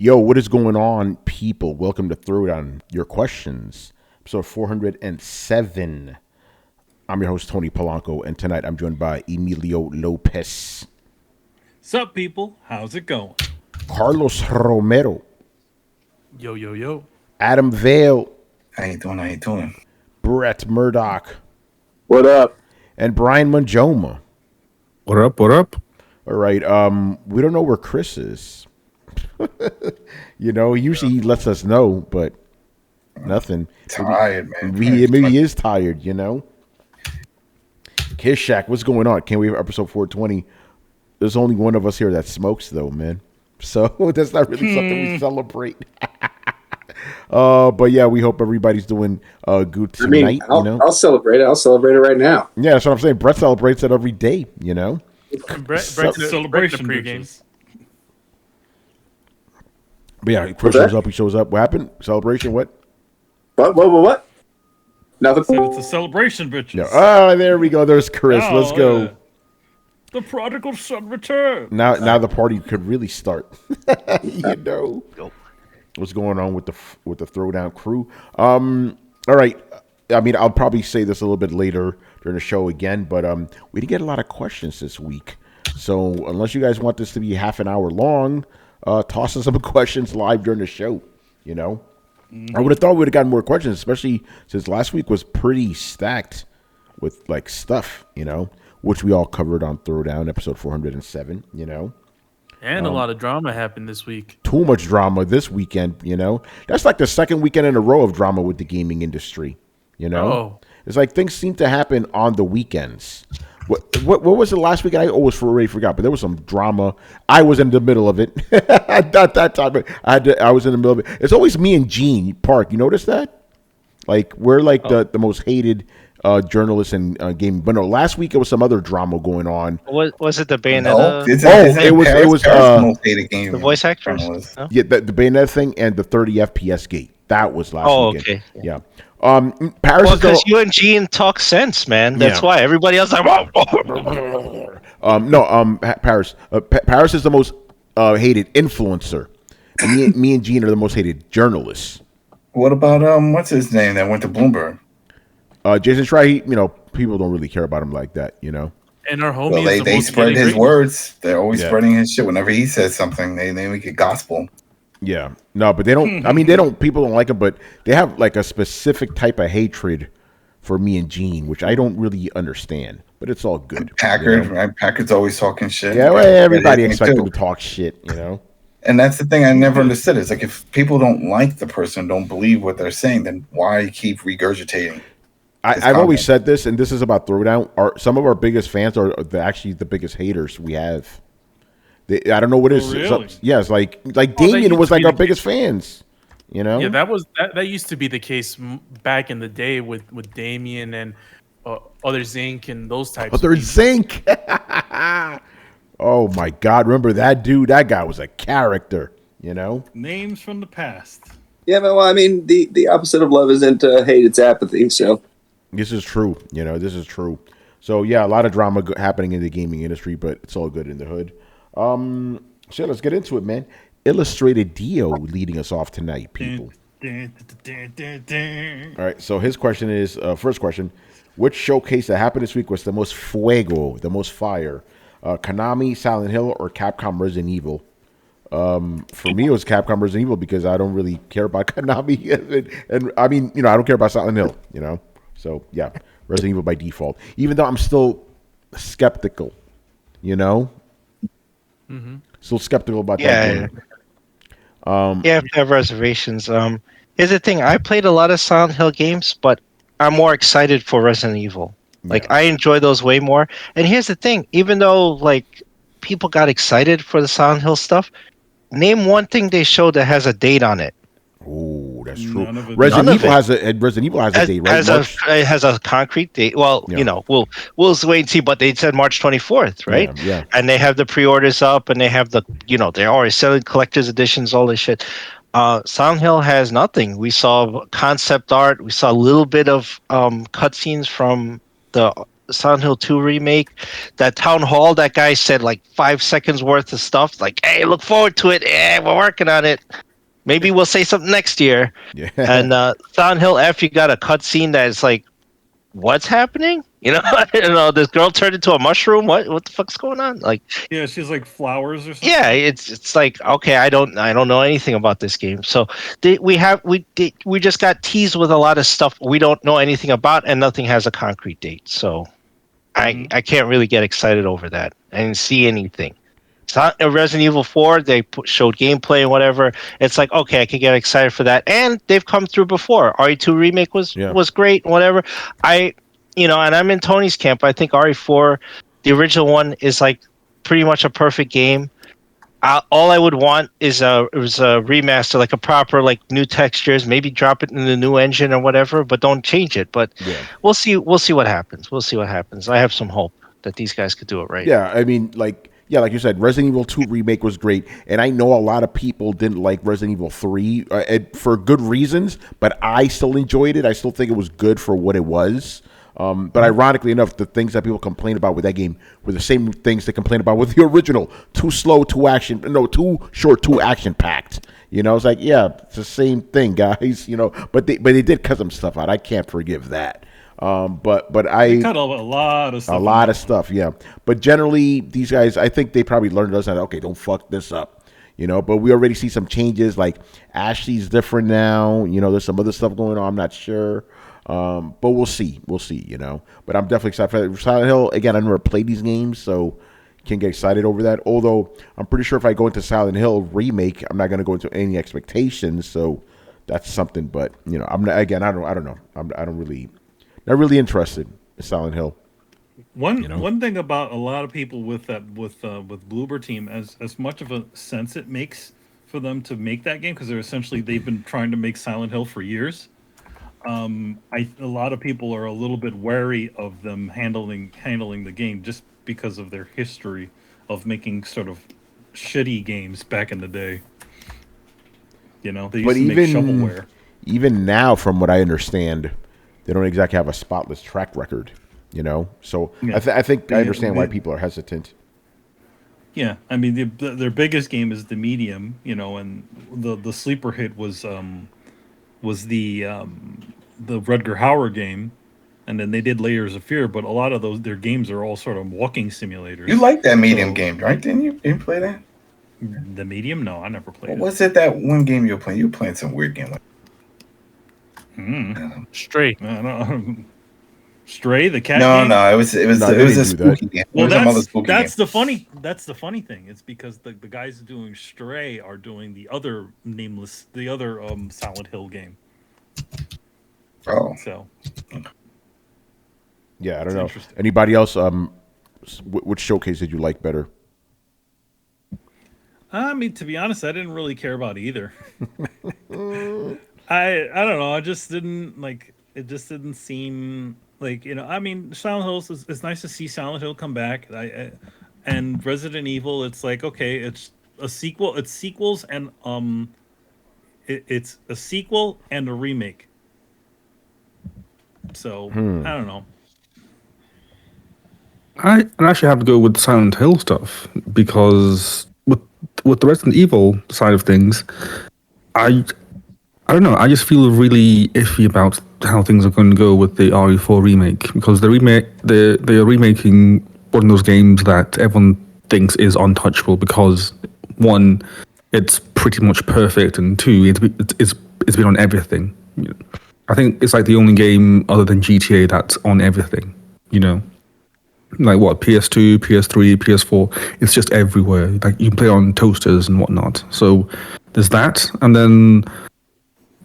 Yo, what is going on, people? Welcome to Throwdown. Your questions, episode 407. I'm your host, Tony Polanco, and tonight I'm joined by Emilio Lopez, Sup, people? How's it going? Carlos Romero, Yo, yo, yo. Adam Vale, How you doing? How you doing? Brett Murdoch, What up? and Brian Manjoma. What up? What up? All right, we don't know where Chris is. Usually he lets us know, but nothing. Tired, man. Maybe he is tired, Kiss Shack, what's going on? Can't wait for episode 420. There's only one of us here that smokes, though, man. So that's not really something we celebrate. But yeah, we hope everybody's doing good tonight. I'll celebrate it. I'll celebrate it right now. Yeah, that's what I'm saying. Brett celebrates it every day, Brett's Celebration pregame. But yeah, Chris shows up. He shows up. What happened? Celebration? What? What? Nothing. Said it's a celebration, bitches. Yeah. Oh, there we go. There's Chris. Let's go. The prodigal son returned. Now the party could really start. What's going on with the Throwdown crew? All right. I mean, I'll probably say this a little bit later during the show again, but we didn't get a lot of questions this week. So unless you guys want this to be half an hour long, toss us some questions live during the show. I would have thought we would have gotten more questions, especially since last week was pretty stacked with like stuff, which we all covered on Throwdown episode 407. And a lot of drama happened this week. Too much drama this weekend. That's like the second weekend in a row of drama with the gaming industry. It's like things seem to happen on the weekends. What was the last weekend? I always already forgot, but there was some drama. I was in the middle of it at that time. I was in the middle of it. It's always me and Gene Park. You notice that? Like we're like the most hated journalists in gaming. But no, last week it was some other drama going on. Was it the Bayonetta? It was the voice actors. No? Yeah, the Bayonetta thing and the 30 FPS gate. That was last weekend. Okay. Yeah. Paris because you and Gene talk sense, man. That's why everybody else like. Paris. Paris is the most hated influencer. And me and Gene are the most hated journalists. What about what's his name that went to Bloomberg? Jason Schreier. People don't really care about him like that. And our homie. Well, they spread his words. They're always spreading his shit. Whenever he says something, they make it gospel. Yeah, no, but they don't. I mean, they don't. People don't like him, but they have like a specific type of hatred for me and Gene, which I don't really understand. But it's all good. Packard, right? Packard's always talking shit. Yeah, well, everybody expects him to talk shit, And that's the thing I never understood. It's like if people don't like the person, don't believe what they're saying, then why keep regurgitating? I've always said this, and this is about Throwdown. Some of our biggest fans are actually the biggest haters we have. I don't know what it is. Really? It's like Damien was like our biggest fans. Yeah, that used to be the case back in the day with Damien and other Zinc and those types. Other Zinc. Oh my God! Remember that dude? That guy was a character. Names from the past. Yeah, but well, I mean, the opposite of love isn't hate; it's apathy. So this is true. This is true. So yeah, a lot of drama happening in the gaming industry, but it's all good in the hood. So let's get into it, man. Illustrated Dio leading us off tonight, people. All right, so his question is, first question, which showcase that happened this week was the most fuego, the most fire? Konami, Silent Hill, or Capcom Resident Evil? For me, it was Capcom Resident Evil because I don't really care about Konami. and I mean, I don't care about Silent Hill, So, yeah, Resident Evil by default. Even though I'm still skeptical, Still skeptical about that game. You have to have reservations. Here's the thing. I played a lot of Silent Hill games, but I'm more excited for Resident Evil. Like, I enjoy those way more. And here's the thing. Even though, like, people got excited for the Silent Hill stuff, name one thing they showed that has a date on it. Oh, that's true. Resident Evil has a date, right? It has a concrete date. Well, we'll wait and see. But they said March 24th, right? Yeah. And they have the pre-orders up, and they have they're already selling collector's editions, all this shit. Silent Hill has nothing. We saw concept art. We saw a little bit of cutscenes from the Silent Hill 2 remake. That town hall, that guy said like 5 seconds worth of stuff. Like, hey, look forward to it. Yeah, we're working on it. Maybe we'll say something next year. Yeah. And Silent Hill F, you got a cutscene that is like, what's happening? This girl turned into a mushroom. What the fuck's going on? Like, Yeah, she's like flowers or something. yeah, it's like, okay, I don't know anything about this game. So we just got teased with a lot of stuff we don't know anything about, and nothing has a concrete date. So I can't really get excited over that. I didn't see anything. It's not Resident Evil 4. They showed gameplay and whatever. It's like, okay, I can get excited for that. And they've come through before. RE2 remake was great. Whatever. And I'm in Tony's camp. I think RE4, the original one, is like pretty much a perfect game. All I would want is a remaster, like a proper, like new textures. Maybe drop it in the new engine or whatever, but don't change it. But we'll see. We'll see what happens. I have some hope that these guys could do it right. Yeah, I mean, like you said, Resident Evil 2 remake was great, and I know a lot of people didn't like Resident Evil 3 for good reasons, but I still enjoyed it. I still think it was good for what it was. But ironically enough, the things that people complain about with that game were the same things they complain about with the original. Too slow, too short, too action packed. It's like, yeah, it's the same thing, guys. But they did cut some stuff out. I can't forgive that. But I cut a lot of stuff. A lot of stuff, yeah. But generally, these guys, I think they probably learned us that, okay, don't fuck this up. But we already see some changes. Like Ashley's different now. There's some other stuff going on. I'm not sure. But we'll see. But I'm definitely excited for Silent Hill. Again, I never played these games, so can get excited over that. Although I'm pretty sure if I go into Silent Hill remake, I'm not going to go into any expectations. So that's something. But I'm not, again, I don't know. Not really interested in Silent Hill. One thing about a lot of people with Bloober Team, as much of a sense it makes for them to make that game, because they've been trying to make Silent Hill for years. A lot of people are a little bit wary of them handling the game just because of their history of making sort of shitty games back in the day. They used to make shovelware. Even now, from what I understand, they don't exactly have a spotless track record. So yeah. I think I understand why people are hesitant. Yeah, I mean their biggest game is the Medium, and the sleeper hit was the Rutger Hauer game, and then they did Layers of Fear. But a lot of their games are all sort of walking simulators. You like that Medium game, right? Didn't you? Didn't you play that? The Medium? No, I never played it. Was it that one game you were playing? You were playing some weird game. Stray. Stray, the cat game? No, it was a spooky game. Well, that's the funny thing. It's because the guys doing Stray are doing the other Silent Hill game. Oh, so yeah, I don't know. Anybody else? Which showcase did you like better? I mean, to be honest, I didn't really care about either. I don't know. I just didn't like. It just didn't seem like I mean, Silent Hill it's nice to see Silent Hill come back. And Resident Evil, it's like, okay, it's a sequel. It's sequels and it's a sequel and a remake. So I don't know. I actually have to go with Silent Hill stuff because with the Resident Evil side of things, I don't know. I just feel really iffy about how things are going to go with the RE4 remake because they're remaking one of those games that everyone thinks is untouchable because one, it's pretty much perfect, and two, it's been on everything. I think it's like the only game other than GTA that's on everything. Like what, PS2, PS3, PS4, it's just everywhere. Like you can play it on toasters and whatnot. So there's that, and then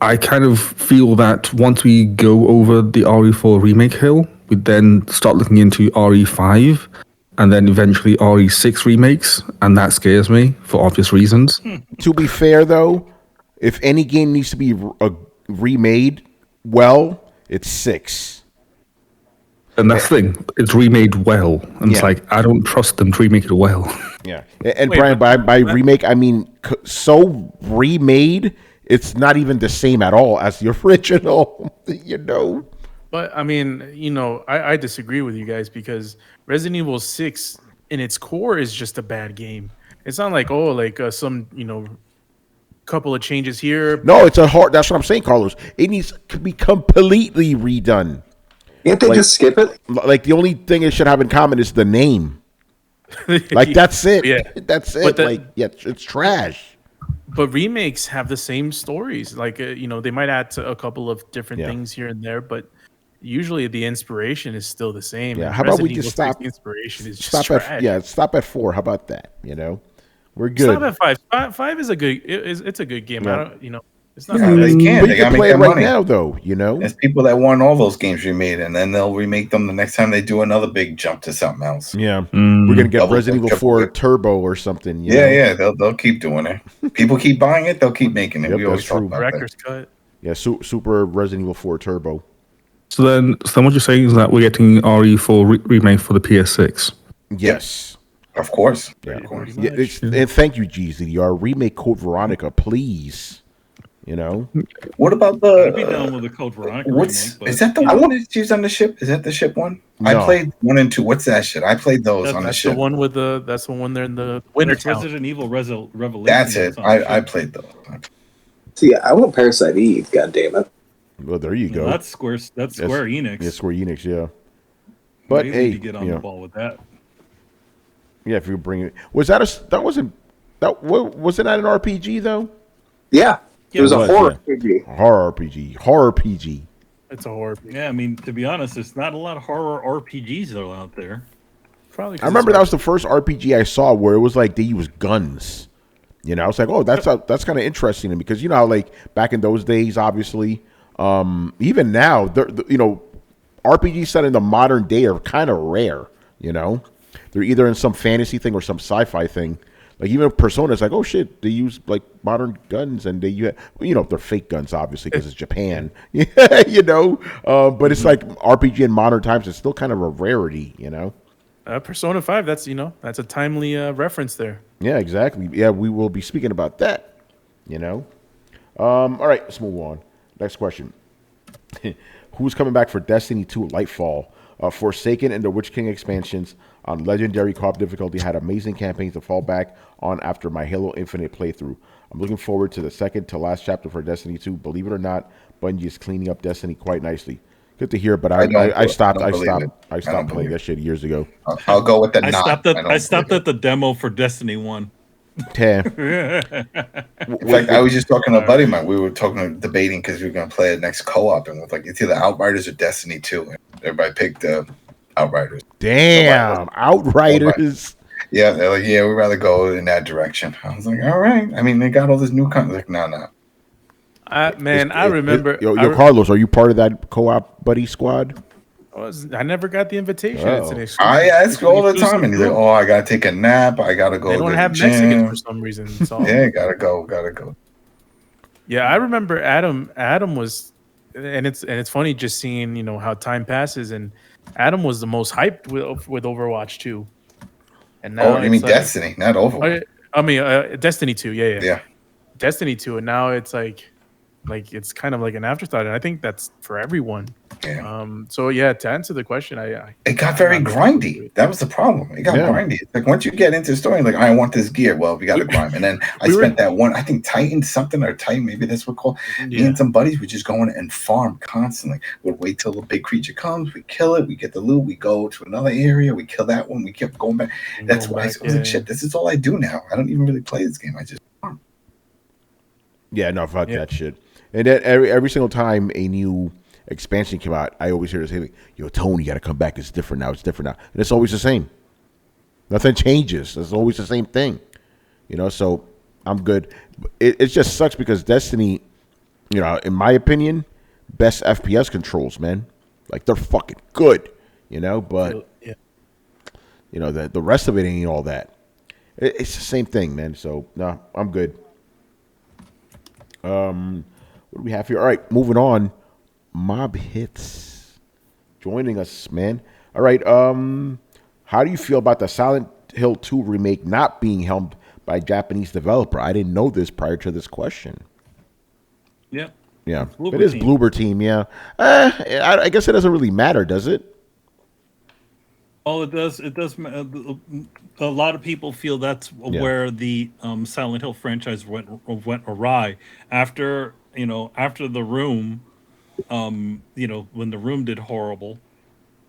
I kind of feel that once we go over the RE4 remake hill, we then start looking into RE5 and then eventually RE6 remakes, and that scares me for obvious reasons. To be fair, though, if any game needs to be remade well, it's 6. And that's the thing, it's remade well. And it's like, I don't trust them to remake it well. Yeah. And Brian, by remake, I mean so remade, it's not even the same at all as the original, But I mean, I disagree with you guys because Resident Evil 6 in its core is just a bad game. It's not like some couple of changes here. No, it's a hard. That's what I'm saying, Carlos. It needs to be completely redone. Can't they just skip it? Like the only thing it should have in common is the name. Like that's it. Yeah. That's it. It's trash. But remakes have the same stories. Like they might add to a couple of different things here and there, but usually the inspiration is still the same. Yeah. And How about we Resident just Evil 6 stop? Inspiration is just Stop trash. at stop at 4. How about that? We're good. Stop at 5. 5 is a good. It's a good game. Yeah. I don't. It's not. Yeah, they can. But They you gotta can play make it that right money. now, though. There's people that want all those games remade, and then they'll remake them the next time they do another big jump to something else. Yeah, we're gonna get Double Resident Evil dip, 4 triple dip. Turbo or something. Yeah, they'll keep doing it. People keep buying it, they'll keep making it. Yep, We always that's talk true. about Director's that. cut. Yeah, Super Resident Evil 4 Turbo. So then what you're saying is that we're getting RE4 remake for the PS6. Yes. Of course. Yeah. Of course. Yeah, and thank you, GZDR. Remake Code Veronica, please. What about I'd be down with the Code Veronica. Is that the one that's used on the ship? Is that the ship one? No. I played 1 and 2. What's that shit? I played those on the That's ship. the one with the. That's the one there in the winter town. Resident Evil Revelation. That's it. on the I ship. played those. See, I want Parasite Eve. God damn it. Well, there you go. That's Square. That's Square Enix. Yeah, Square Enix. Yeah. But They hey, need to get on the ball with that. Yeah, if you bring it, was that an RPG though? Yeah. It was a horror RPG. Horror RPG. It's a horror. Yeah, I mean, to be honest, there's not a lot of horror RPGs that are out there. Probably. I remember that was the first RPG I saw where it was like they use guns. I was like, oh, that's kind of interesting to me because how like back in those days, obviously, even now, RPGs set in the modern day are kind of rare. They're either in some fantasy thing or some sci-fi thing. Like even Persona is like, oh shit, they use like modern guns and they're fake guns obviously because it's Japan, but it's like RPG in modern times. It's still kind of a rarity, Persona 5. That's a timely reference there. Yeah, exactly. Yeah, we will be speaking about that. All right, let's move on. Next question: Who's coming back for Destiny 2 LightFall? Forsaken and the Witch King expansions on Legendary Co-op difficulty had amazing campaigns to fall back on after my Halo Infinite playthrough. I'm looking forward to the second to last chapter for Destiny 2. Believe it or not, Bungie is cleaning up Destiny quite nicely. Good to hear, but I stopped playing that shit years ago. I'll go with the I stopped at the demo for Destiny 1. Yeah. In fact, I was just talking to a buddy of mine. We were debating because we were going to play it next co-op, and we're like, it's either Outriders or Destiny 2. And everybody picked Outriders. Damn, Outriders. Yeah, they're like, yeah, we'd rather go in that direction. I was like, all right. I mean, they got all this new content. Like, no. I remember. Carlos, are you part of that co-op buddy squad? I never got the invitation. Oh. It's I ask all the time, and he's like, "Oh, I gotta take a nap. I gotta go." They don't have gym. Mexicans for some reason. Yeah, gotta go. Yeah, I remember Adam. Adam was, and it's funny just seeing how time passes, and Adam was the most hyped with Overwatch 2. And now you mean Destiny, not Overwatch? I mean Destiny 2. Yeah. Destiny 2, and now it's like it's kind of like an afterthought, and I think that's for everyone. Yeah. So yeah, to answer the question, it got very grindy. That was the problem. It got grindy. Like once you get into the story, like I want this gear. Well, we got to grind. And then I spent that one. I think Titan, maybe that's what called. Me and some buddies would just go in and farm constantly. We'd wait till the big creature comes. We kill it. We get the loot. We go to another area. We kill that one. We kept going back. That's why I was like, shit. This is all I do now. I don't even really play this game. I just farm. Yeah, no, fuck that shit. And then every single time a new expansion came out, I always hear this saying, "Yo, Tony, you got to come back. It's different now. It's different now." And it's always the same. Nothing changes. It's always the same thing. So I'm good. It just sucks because Destiny, in my opinion, best FPS controls, man. Like they're fucking good. But the rest of it ain't all that. It's the same thing, man. So no, I'm good. What do we have here? All right, moving on. Mob Hits joining us, man. All right, how do you feel about the Silent Hill 2 remake not being helmed by a Japanese developer? I didn't know this prior to this question. Yeah. Yeah, Bloober it is Team. Bloober Team. Yeah, I guess it doesn't really matter, does it? Well, it does. It does. A lot of people feel that's where the Silent Hill franchise went awry after after the Room. When the Room did horrible,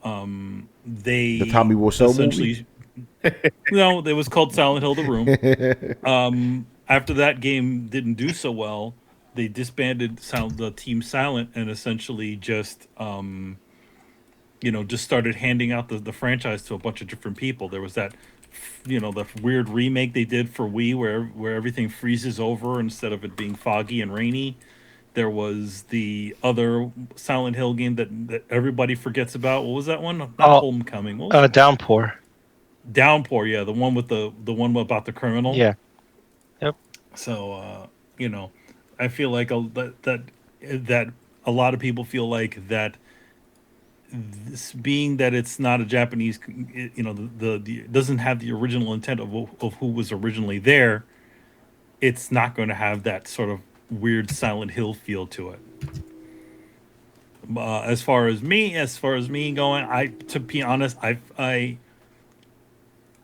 The they Tommy Wiseau movie. essentially no, it was called Silent Hill: The Room. After that game didn't do so well, they disbanded the Team Silent and essentially just started handing out the franchise to a bunch of different people. There was that, the weird remake they did for Wii where everything freezes over instead of it being foggy and rainy. There was the other Silent Hill game that everybody forgets about. What was that one? Not Homecoming. What was Downpour. Downpour, yeah, the one with the one about the criminal. Yeah. Yep. So, I feel like that a lot of people feel like that. This, being that it's not a Japanese, the doesn't have the original intent of who was originally there. It's not going to have that sort of weird Silent Hill feel to it. As far as me going, to be honest, I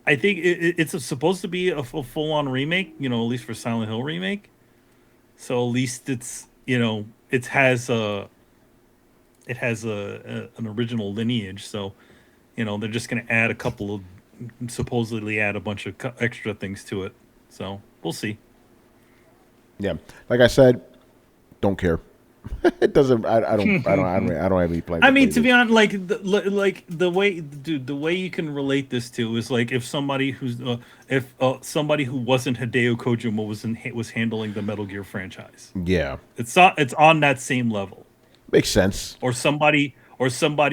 think it's supposed to be a full on remake, at least for Silent Hill remake. So at least it has an original lineage. So, they're just going to add supposedly add a bunch of extra things to it. So we'll see. Yeah, like I said, don't care. It doesn't. I don't have any plans. I mean, to be honest, the way you can relate this to is like if somebody who wasn't Hideo Kojima was handling the Metal Gear franchise. Yeah, it's on that same level. Makes sense. Or somebody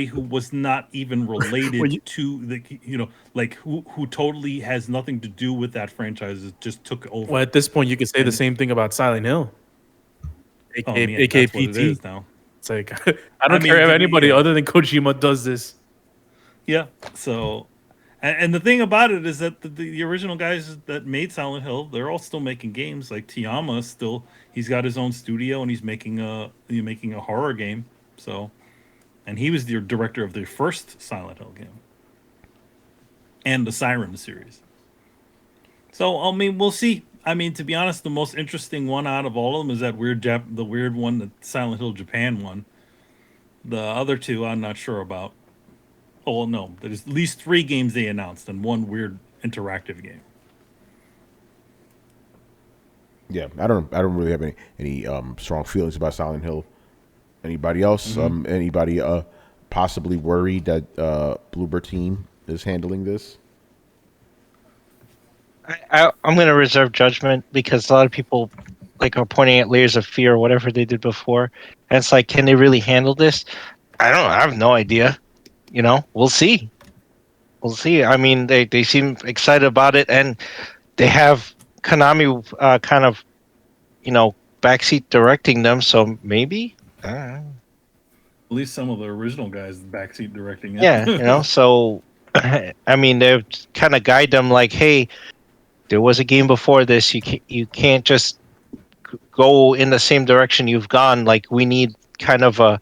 who was not even related to who totally has nothing to do with that franchise, just took over. Well, at this point, you could say the same thing about Silent Hill. AKPT now. It's like I don't care if anybody other than Kojima does this. Yeah. So, and the thing about it is that the original guys that made Silent Hill, they're all still making games. Like Tiyama he's got his own studio and he's making a horror game. So, and he was the director of the first Silent Hill game and the Siren series. So, I mean, we'll see. I mean, to be honest, the most interesting one out of all of them is that the weird one, the Silent Hill Japan one. The other two, I'm not sure about. Oh, well, no, there's at least 3 games they announced and one weird interactive game. Yeah, I don't really have any strong feelings about Silent Hill. Anybody else? Mm-hmm. Anybody possibly worried that Bloober Team is handling this? I'm going to reserve judgment because a lot of people are pointing at layers of fear or whatever they did before. And it's like, can they really handle this? I don't know. I have no idea. We'll see. We'll see. I mean, they seem excited about it, and they have Konami kind of, backseat directing them. So maybe. I don't know. At least some of the original guys backseat directing it. Yeah, so I mean, they've kind of guide them like, hey, there was a game before this. You can't just go in the same direction you've gone. Like, we need kind of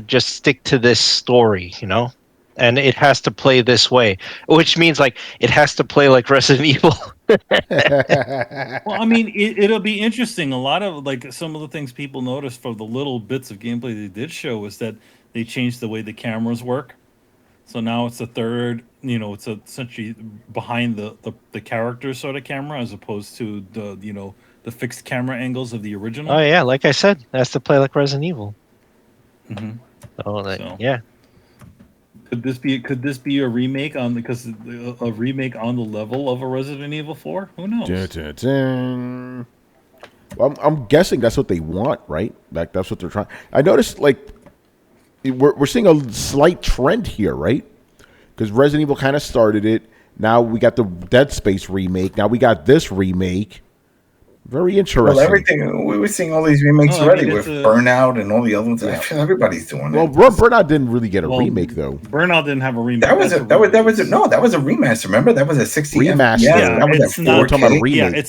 just stick to this story, and it has to play this way, which means it has to play like Resident Evil. Well, I mean, it'll be interesting. A lot of some of the things people noticed from the little bits of gameplay they did show was that they changed the way the cameras work. So now it's a third, it's essentially behind the character sort of camera as opposed to the fixed camera angles of the original. Oh yeah, like I said, it has to play like Resident Evil. Mm-hmm. So yeah. Could this be a remake on a remake on the level of a Resident Evil 4? Who knows? Dun, dun, dun. Well, I'm guessing that's what they want, right? That's what they're trying. I noticed we're seeing a slight trend here, right? Because Resident Evil kind of started it. Now we got the Dead Space remake. Now we got this remake. Very interesting. Well, everything we were seeing all these remakes already with Burnout and all the other ones. Yeah. I feel everybody's doing it. Well, Burnout didn't really get a remake though. Burnout didn't have a remake. That was a remaster. Remember, that was a 60 remaster. Yeah, that was it's not talking about a remake.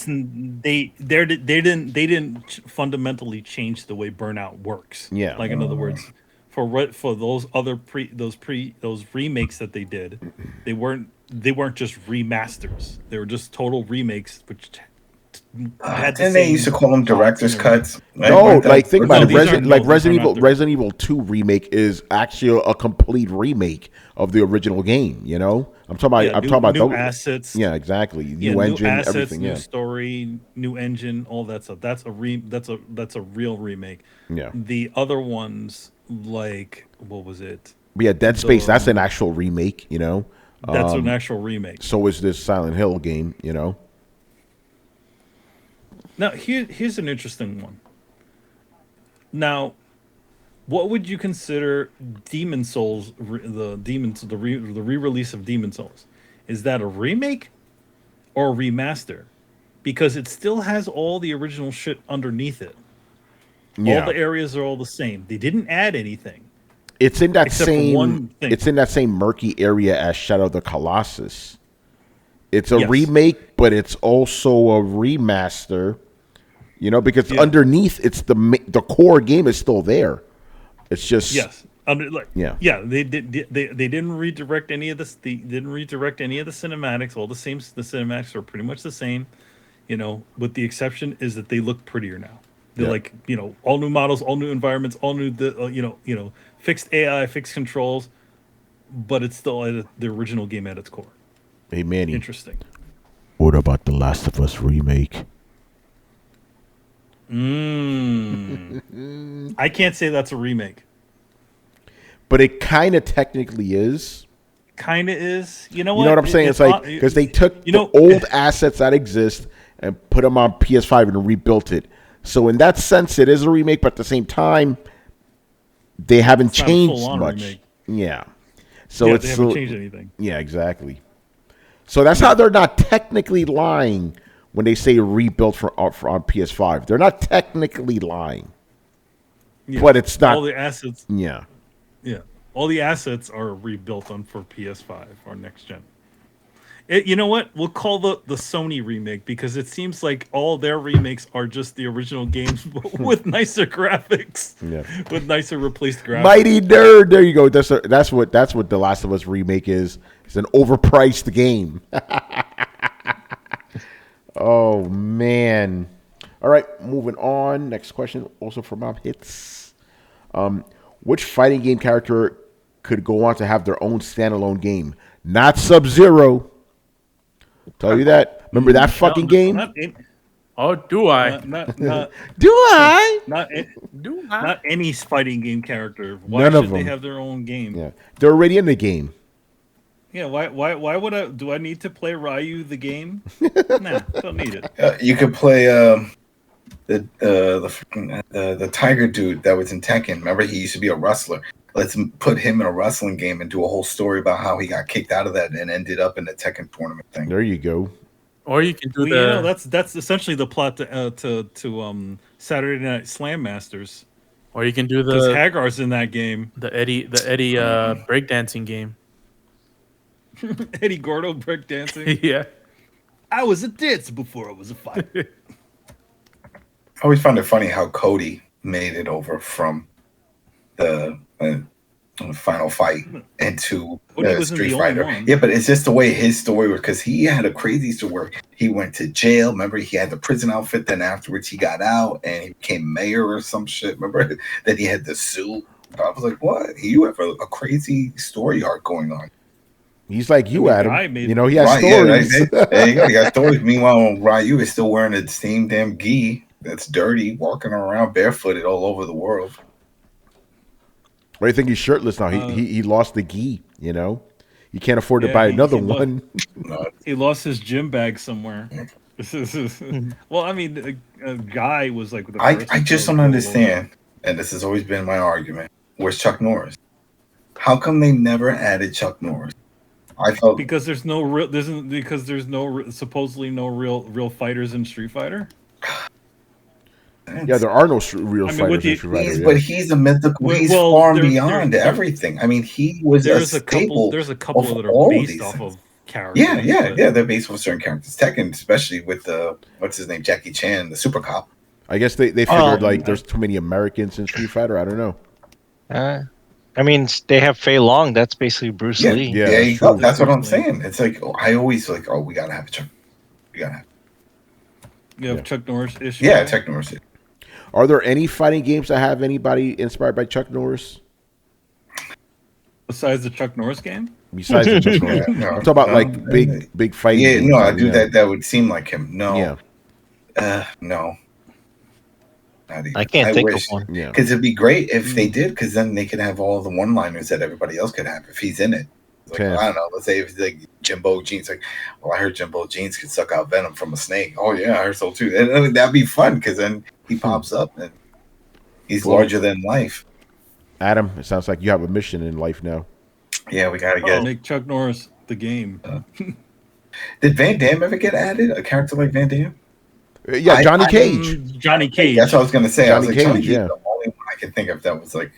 Yeah, they didn't fundamentally change the way Burnout works. Yeah, like in other words, for those other those remakes that they did, they weren't just remasters. They were just total remakes, which. And they used to call them director's cuts. No, like think about it. Resident Evil 2 remake is actually a complete remake of the original game. You know, I'm talking about new assets. Yeah, exactly. New engine, new assets, everything. New story, new engine, all that stuff. That's a real remake. Yeah. The other ones, like what was it? Yeah, Dead Space. That's an actual remake. You know, that's an actual remake. So is this Silent Hill game. You know. Now, here's an interesting one. Now, what would you consider Demon Souls, the re-release of Demon Souls? Is that a remake or a remaster? Because it still has all the original shit underneath it. Yeah. All the areas are all the same. They didn't add anything. It's in that same. It's in that same murky area as Shadow of the Colossus. It's a remake, but it's also a remaster. You know, because underneath, it's the core game is still there. It's just they didn't redirect any of this. They didn't redirect any of the cinematics. All the cinematics are pretty much the same. You know, with the exception is that they look prettier now. They're like, you know, all new models, all new environments, all new fixed AI, fixed controls, but it's still the original game at its core. Hey Manny, interesting. What about The Last of Us remake? I can't say that's a remake. But it kind of technically is. Kind of is. You know what? You know what I'm saying? It's like, because they took the old assets that exist and put them on PS5 and rebuilt it. So in that sense, it is a remake, but at the same time, they haven't changed much. Remake. Yeah. So they haven't changed anything. Yeah, exactly. So that's how they're not technically lying. When they say rebuilt on PS5, they're not technically lying, but it's not all the assets. Yeah, all the assets are rebuilt for PS5 or next gen. You know what? We'll call the Sony remake because it seems like all their remakes are just the original games but with nicer graphics. Yeah, with nicer replaced graphics. Mighty nerd. There you go. That's what The Last of Us remake is. It's an overpriced game. Oh, man. All right, moving on. Next question, also from Mob Hits. Which fighting game character could go on to have their own standalone game? Not Sub-Zero. Tell you that. Remember that fucking game? Do I? Do I? Not any fighting game character. Why None should of them. They have their own game? Yeah, they're already in the game. Yeah, why would I? Do I need to play Ryu the game? Nah, don't need it. You could play the tiger dude that was in Tekken. Remember, he used to be a wrestler. Let's put him in a wrestling game and do a whole story about how he got kicked out of that and ended up in the Tekken tournament thing. There you go. Or you can do that's essentially the plot to Saturday Night Slam Masters. Or you can do because Hagar's in that game. The Eddie breakdancing game. Eddie Gordo breakdancing. Yeah. I was a ditz before I was a fighter. I always found it funny how Cody made it over from the final fight into Street Fighter. Yeah, but it's just the way his story was, because he had a crazy story where he went to jail. Remember, he had the prison outfit. Then afterwards, he got out and he became mayor or some shit. Remember, then he had the suit. I was like, what? You have a crazy story arc going on. He's like you, Adam. You know, he has stories. Yeah, there you go. He got stories. Meanwhile, Ryu is still wearing the same damn gi that's dirty, walking around barefooted all over the world. Why do you think he's shirtless now? He lost the gi, you know? He can't afford to buy another one. He lost his gym bag somewhere. Well, I mean, a guy was like... I just don't understand, and this has always been my argument. Where's Chuck Norris? How come they never added Chuck Norris? I felt because there's supposedly no real fighters in Street Fighter. Yeah, there are no real fighters in Street Fighter. But he's a mythical. He's far beyond everything. I mean, he was there's a couple that are based off of characters. Yeah. They're based off certain characters. Tekken, especially with what's his name, Jackie Chan, the Super Cop. I guess they figured like there's too many Americans in Street Fighter. I don't know. I mean, they have Fei Long. That's basically Bruce Lee. Yeah, there you go. That's what I'm saying. It's like I always like, we gotta have a Chuck. We gotta have. You have Chuck Norris issue. Yeah, Chuck Norris. Are there any fighting games that have anybody inspired by Chuck Norris? Besides the Chuck Norris game? Besides the Chuck Norris. I'm talking about like big fighting games. Yeah, no, I do that. That would seem like him. No. Yeah. No. I can't think of one. Yeah. Because it'd be great if they did, because then they could have all the one-liners that everybody else could have if he's in it. Like, I don't know. Let's say if it's like Jimbo Jeans, like, well, I heard Jimbo Jeans could suck out venom from a snake. Oh yeah, I heard so too. And that'd be fun because then he pops up and he's larger than life. Adam, it sounds like you have a mission in life now. Yeah, we gotta get make Chuck Norris the game. Did Van Damme ever get added? A character like Van Damme? Yeah, Johnny Cage. Johnny Cage. That's what I was gonna say. Johnny Cage, Johnny Cage, yeah. the only one I can think of that was like.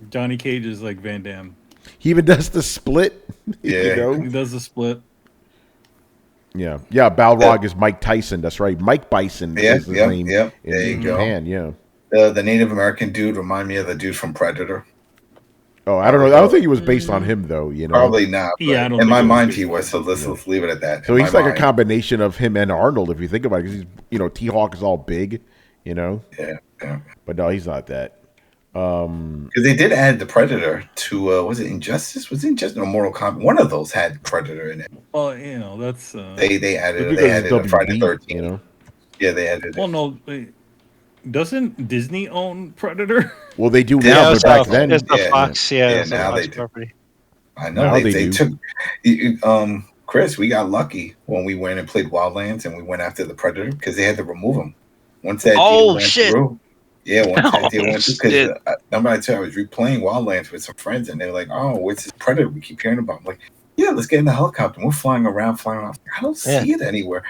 Johnny Cage is like Van Damme. He even does the split. Yeah, you know? He does the split. Yeah, Balrog is Mike Tyson. That's right, Mike Bison is his name. Yeah, there in you Japan, go. Yeah. The Native American dude remind me of the dude from Predator. Oh, I don't know. I don't think he was based on him though. You know, probably not. Yeah, in my mind he was. So let's leave it at that. So he's like a combination of him and Arnold, if you think about it. Because he's, T-Hawk is all big, you know. Yeah. But no, he's not that. Because they did add the Predator to was it Injustice? Was it Injustice or Mortal Kombat? One of those had Predator in it. Well, that's they added a Friday 13. You know. Yeah, they added. Well, no. Doesn't Disney own Predator? Well, they do now, but back then, it's the Fox. Yeah, now Fox they do. property. I know they took. Chris, we got lucky when we went and played Wildlands and we went after the Predator because they had to remove him once that deal went through. Yeah, once that deal went through. Because remember I told you I was replaying Wildlands with some friends and they were like, "Oh, what's this Predator we keep hearing about?" I'm like, "Yeah, let's get in the helicopter." And we're flying around. I don't see it anywhere.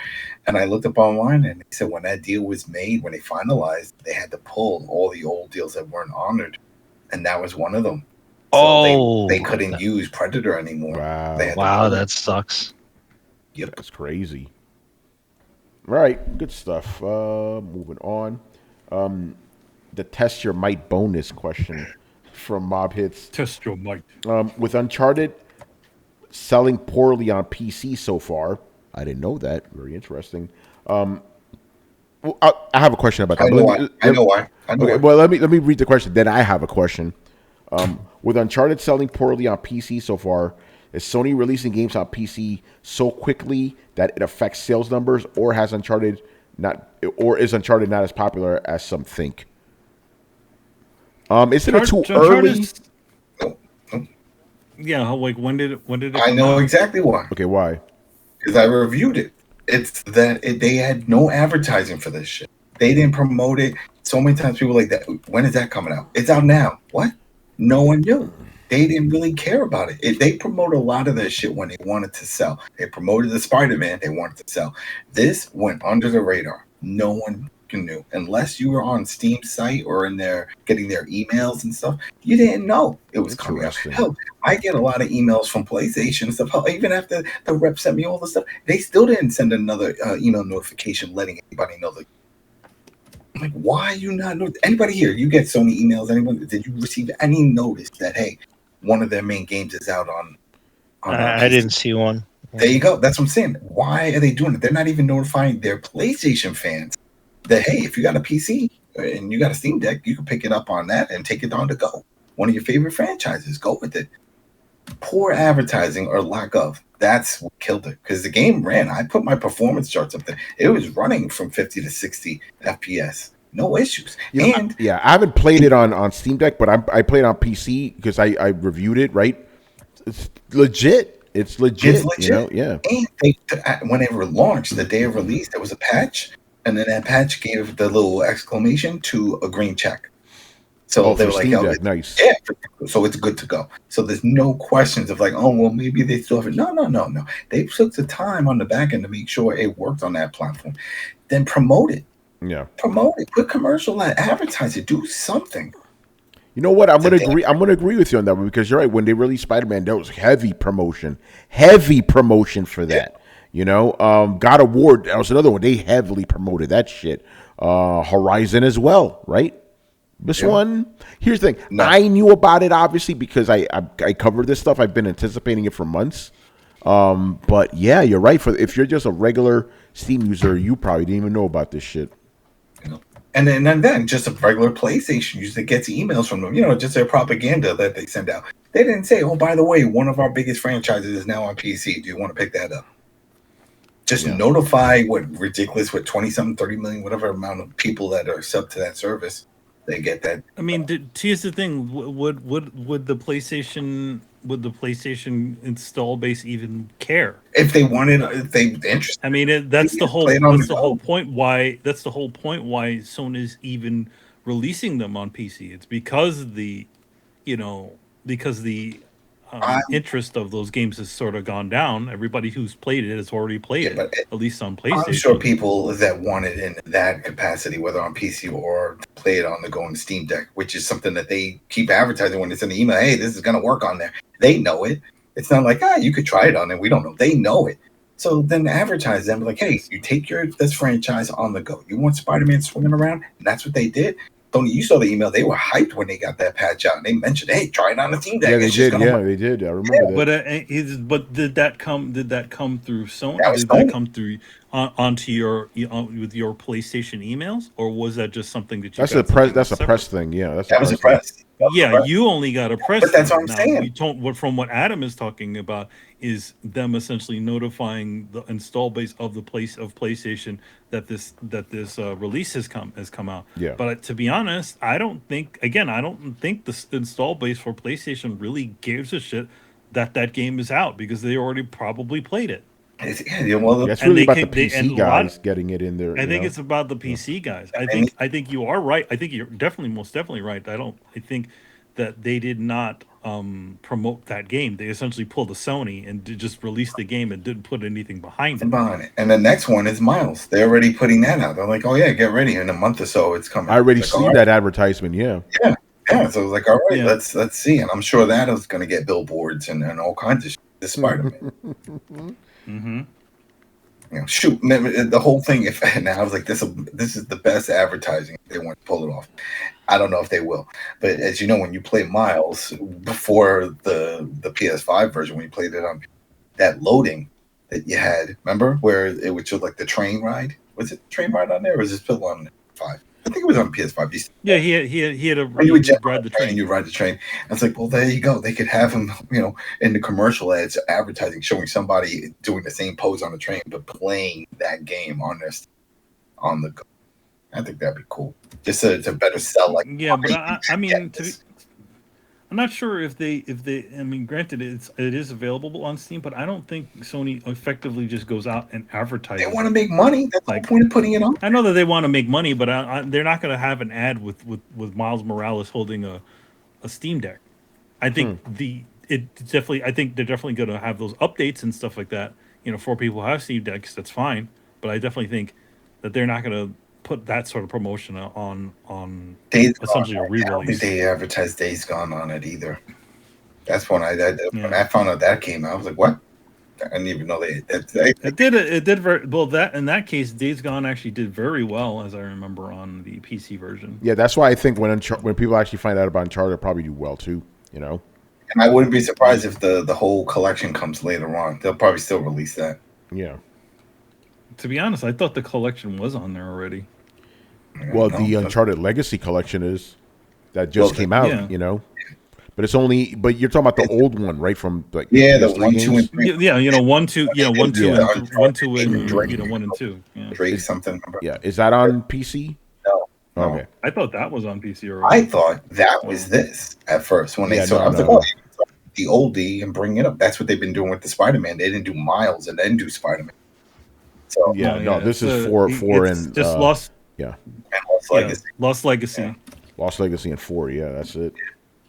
And I looked up online and they said when that deal was made, when they finalized, they had to pull all the old deals that weren't honored. And that was one of them. So they couldn't use Predator anymore. Wow, that sucks. Yep. That's crazy. All right, good stuff. Moving on. The test your might bonus question from Mob Hits. Test your might. With Uncharted selling poorly on PC so far, I didn't know that. Very interesting. I have a question about that. I know why. Okay, well, let me read the question. Then I have a question. With Uncharted selling poorly on PC so far, is Sony releasing games on PC so quickly that it affects sales numbers, or is Uncharted not as popular as some think? Isn't it too early? Yeah, like when did it? I know exactly why. Okay, why? Because I reviewed it. It's that they had no advertising for this shit. They didn't promote it. So many times people were like that. When is that coming out? It's out now. What? No one knew. They didn't really care about it. They promote a lot of their shit when they wanted to sell. They promoted the Spider-Man. They wanted to sell. This went under the radar. No one knew. Unless you were on Steam's site or in there getting their emails and stuff, you didn't know it was coming out. Hell, I get a lot of emails from PlayStation and stuff. Hell, even after the rep sent me all the stuff, they still didn't send another email notification letting anybody know that. I'm like, why you not know? Anybody here? You get Sony emails? Anyone? Did you receive any notice that hey, one of their main games is out on I didn't see one. There you go. That's what I'm saying. Why are they doing it? They're not even notifying their PlayStation fans that hey, if you got a PC and you got a Steam Deck, you can pick it up on that and take it on to go. One of your favorite franchises, go with it. Poor advertising or lack of. That's what killed it because the game ran. I put my performance charts up there. It was running from 50 to 60 FPS. No issues. I haven't played it on Steam Deck, but I played on PC because I reviewed it, right? It's legit. It's legit. You know? Yeah. And when they were launched, the day of release, there was a patch, and then that patch gave the little exclamation to a green check. So they were like, nice. Yeah, so it's good to go. So there's no questions of like, oh, well, maybe they still have it. No. They took the time on the back end to make sure it worked on that platform. Then promote it. Yeah. Promote it. Put commercial ad, advertise it. Do something. You know what? I'm gonna agree. I'm gonna agree with you on that one because you're right. When they released Spider-Man, there was heavy promotion for that. You know, God of War, that was another one. They heavily promoted that shit. Horizon as well, right? This one. Here's the thing. No. I knew about it obviously because I covered this stuff. I've been anticipating it for months. But yeah, you're right. If you're just a regular Steam user, you probably didn't even know about this shit. And then just a regular PlayStation user gets emails from them, just their propaganda that they send out. They didn't say, oh, by the way, one of our biggest franchises is now on PC. Do you want to pick that up? Just notify what 20-something, 30 million, whatever amount of people that are sub to that service. They get that. I mean, here's the thing: would the PlayStation install base even care if they wanted? If they interested? I mean, that's the whole point. Why Sony's even releasing them on PC. It's because the interest of those games has sort of gone down. Everybody who's played it has already played it, at least on PlayStation. I'm sure people that want it in that capacity, whether on PC or play it on the go on Steam Deck, which is something that they keep advertising when it's in the email. Hey, this is going to work on there. They know it. It's not like, you could try it on there. We don't know. They know it. So then advertise them like, hey, you take this franchise on the go. You want Spider-Man swinging around? And that's what they did. Tony, you saw the email. They were hyped when they got that patch out, and they mentioned, "Hey, try it on the Steam Deck." Yeah, they did. Yeah, they did. I remember that. But did that come through Sony? Did that come through onto your with your PlayStation emails, or was that just something that you? That's a press. That's a press thing. Yeah, that was a press. Yeah, you only got a press. But that's what I'm saying. From what Adam is talking about is them essentially notifying the install base of PlayStation that this release has come out. Yeah. But to be honest, I don't think the install base for PlayStation really gives a shit that game is out because they already probably played it. It's really about the PC guys getting it in there. I think it's about the PC guys. I think you are right. I think you're most definitely right. I think that they did not promote that game. They essentially pulled a Sony and just released the game and didn't put anything behind it. And the next one is Miles. They're already putting that out. They're like, oh yeah, get ready. In a month or so, it's coming. I already seen that advertisement. Yeah. Yeah. So I was like, all right, let's see. And I'm sure that is going to get billboards and all kinds of shit. This Spider-Man. Mm-hmm. Shoot, the whole thing. And I was like, this is the best advertising. If they want to pull it off. I don't know if they will, but as you know, when you play Miles before the PS5 version, when you played it on that loading that you had, remember where it would show like the train ride? Was it the train ride on there, or was it still on 5? I think it was on PS5. Yeah, he had a you would ride the train. You ride the train. I was like, well, there you go. They could have him, in the commercial ads, advertising, showing somebody doing the same pose on the train, but playing that game on the go. I think that'd be cool. Just to better sell, like but I'm not sure if they. I mean, granted, it is available on Steam, but I don't think Sony effectively just goes out and advertises. They want to make money. That's the point of putting it on. I know that they want to make money, but they're not going to have an ad with Miles Morales holding a Steam Deck. I think I think they're definitely going to have those updates and stuff like that. For people who have Steam Decks, that's fine. But I definitely think that they're not going to put that sort of promotion on essentially a re-release. I don't think they advertised Days Gone on it either. That's when when I found out that came out. I was like, what? I didn't even know they it did very well. That in that case, Days Gone actually did very well, as I remember, on the PC version. Yeah, that's why I think when people actually find out about Uncharted, they'll probably do well too. And I wouldn't be surprised if the whole collection comes later on. They'll probably still release that. Yeah. To be honest, I thought the collection was on there already. Well, the Uncharted Legacy collection that just came out, but it's only. But you're talking about the old one, right? From like the 1, 2, and 3. Yeah, 1, 2, 1, 2, and 1, 2, and 1 and 2. Yeah. Drake something. Yeah, is that on PC? No. Okay. I thought that was on PC already. I thought that was this at first when they saw. I was like, the oldie and bring it up. That's what they've been doing with the Spider-Man. They didn't do Miles and then do Spider-Man. So this is 4 and just Lost. Yeah. And Lost Legacy. Lost Legacy. Yeah. Lost Legacy and 4. Yeah, that's it.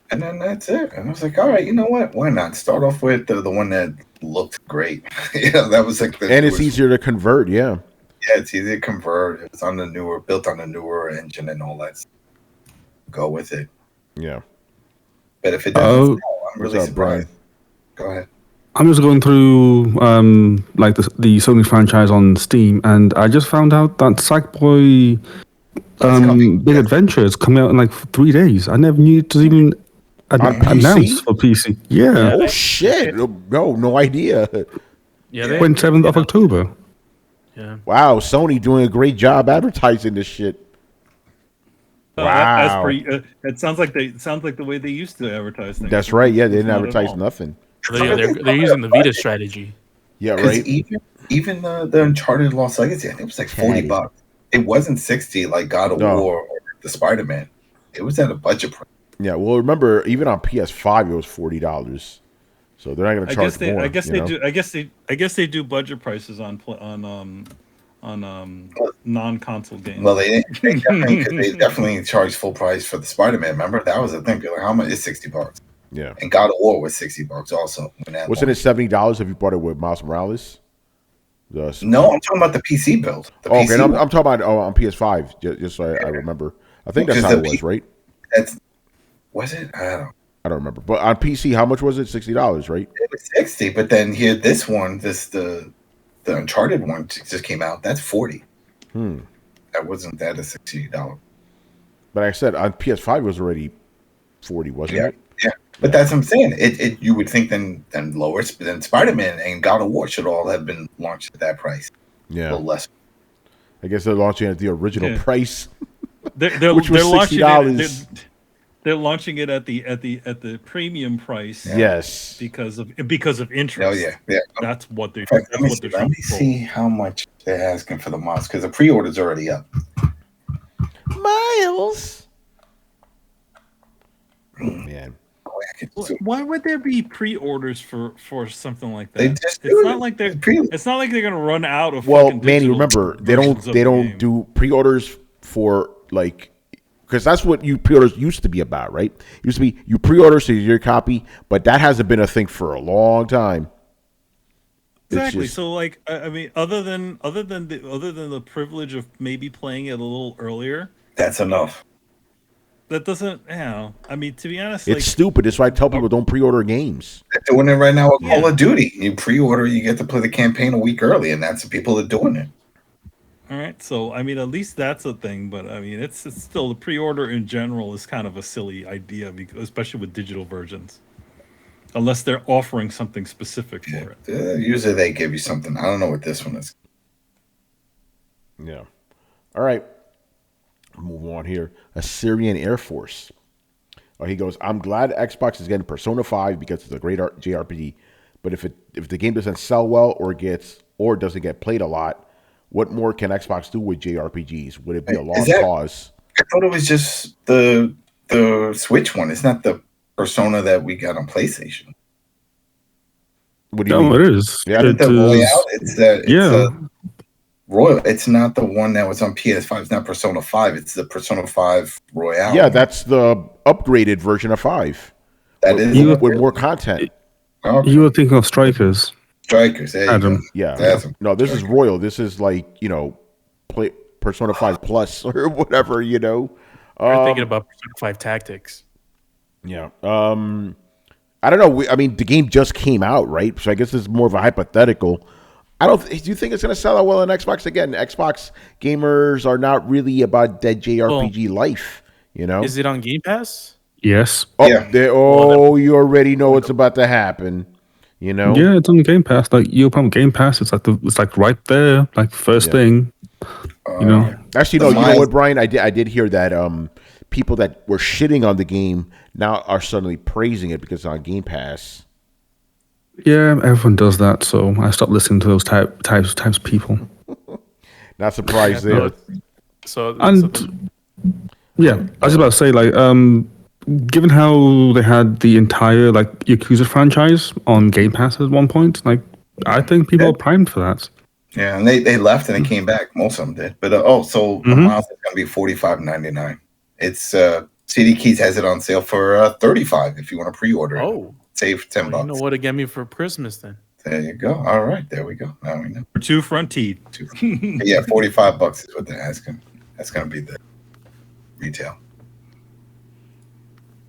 And then that's it. And I was like, all right, you know what? Why not start off with the one that looked great? That was like. And it's easier to convert. Yeah. Yeah, it's easy to convert. It's on built on the newer engine and all that. Go with it. Yeah. But if it doesn't sell, I'm really surprised. Brian? Go ahead. I'm just going through like the Sony franchise on Steam, and I just found out that Sackboy Big Adventure is coming out in like 3 days. I never knew it was even announced for PC. Yeah. Oh shit! No idea. Yeah, 27th of October. Yeah. Wow, Sony doing a great job advertising this shit. Wow. It sounds like the way they used to advertise things. That's right. Yeah, they didn't advertise nothing. They're using the Vita strategy. Yeah, right. Even the Uncharted Lost Legacy, I think it was like $40. It wasn't 60 like God of War or the Spider-Man. It was at a budget price. Yeah, well, remember, even on PS5, it was $40. So they're not going to charge more. I guess they do. I guess they do budget prices on non-console games. Well, they definitely charge full price for the Spider-Man. Remember, that was the thing. Like, how much is $60? Yeah, and God of War was $60 also. Wasn't it $70 if you bought it with Miles Morales? No, I'm talking about the PC build. Okay, I'm talking about on PS5. Just so I remember. I think that's how it was, right? Was it? I don't remember. But on PC, how much was it? $60, right? It was 60, but then here, this one, the Uncharted one just came out. That's 40. That wasn't that a $60. But like I said, on PS5 it was already 40, wasn't it? Yeah. But that's what I'm saying. It you would think then lower than Spider-Man and God of War should all have been launched at that price. Yeah. A little less. I guess they're launching at the original price. Which was $60. They're launching it at the premium price. Yes. Because of interest. Oh yeah. That's what they're. Let me see how much they're asking for the mods because the pre-order's already up. Miles. Oh, man. Why would there be pre-orders for something like that? It's not like they're going to run out of. Well, Manny, remember they don't do pre-orders for like. Because that's what pre-orders used to be about, right? It used to be you pre-order so your copy, but that hasn't been a thing for a long time. Exactly. So, like, I mean, other than the privilege of maybe playing it a little earlier, that's enough. That doesn't, I mean, to be honest, it's stupid. That's why I tell people don't pre-order games. They're doing it right now with Call of Duty. You pre-order, you get to play the campaign a week early, and that's the people that are doing it. All right, so I mean, at least that's a thing, but I mean, it's still the pre-order in general is kind of a silly idea, because, especially with digital versions, unless they're offering something specific for it. Usually, they give you something. I don't know what this one is. Yeah. All right. Move on here. Assyrian Air Force. He goes, I'm glad Xbox is getting Persona 5 because it's a great JRPG, but if the game doesn't sell well or doesn't get played a lot, what more can Xbox do with JRPGs? Would it be a lost cause? I thought it was just the Switch one. It's not the Persona that we got on PlayStation. What do you mean? It is. Yeah, it's Royal. It's not the one that was on PS5. It's not Persona 5. It's the Persona 5 Royale. Yeah, that's the upgraded version of 5. That is with more content. Okay. You were thinking of Strikers. Adam. Yeah. No, this is Royal. This is like, play Persona 5 Plus or whatever, You're thinking about Persona 5 Tactics. Yeah. I don't know. I mean, the game just came out, right? So I guess this is more of a hypothetical. Do you think it's going to sell out well on Xbox? Again, Xbox gamers are not really about that JRPG life, Is it on Game Pass? Yes. Oh, yeah. You already know what's about to happen. Yeah, it's on Game Pass. Like you open Game Pass, it's like right there, like first thing. Actually, no. You know what, Brian? I did hear that people that were shitting on the game now are suddenly praising it because it's on Game Pass. Yeah, everyone does that, so I stopped listening to those types of people. Not surprised there. I was about to say, like, given how they had the entire Yakuza franchise on Game Pass at one point, I think people are primed for that. Yeah, and they left and they came back. Most of them did. But the mouse is going to be $45.99. It's CD Keys has it on sale for $35 if you want to pre-order. Oh, save $10. You know what to get me for Christmas then? There you go. All right, there we go. Now we know. For 2 front teeth. Yeah, $45 is what they're asking. That's gonna be the retail.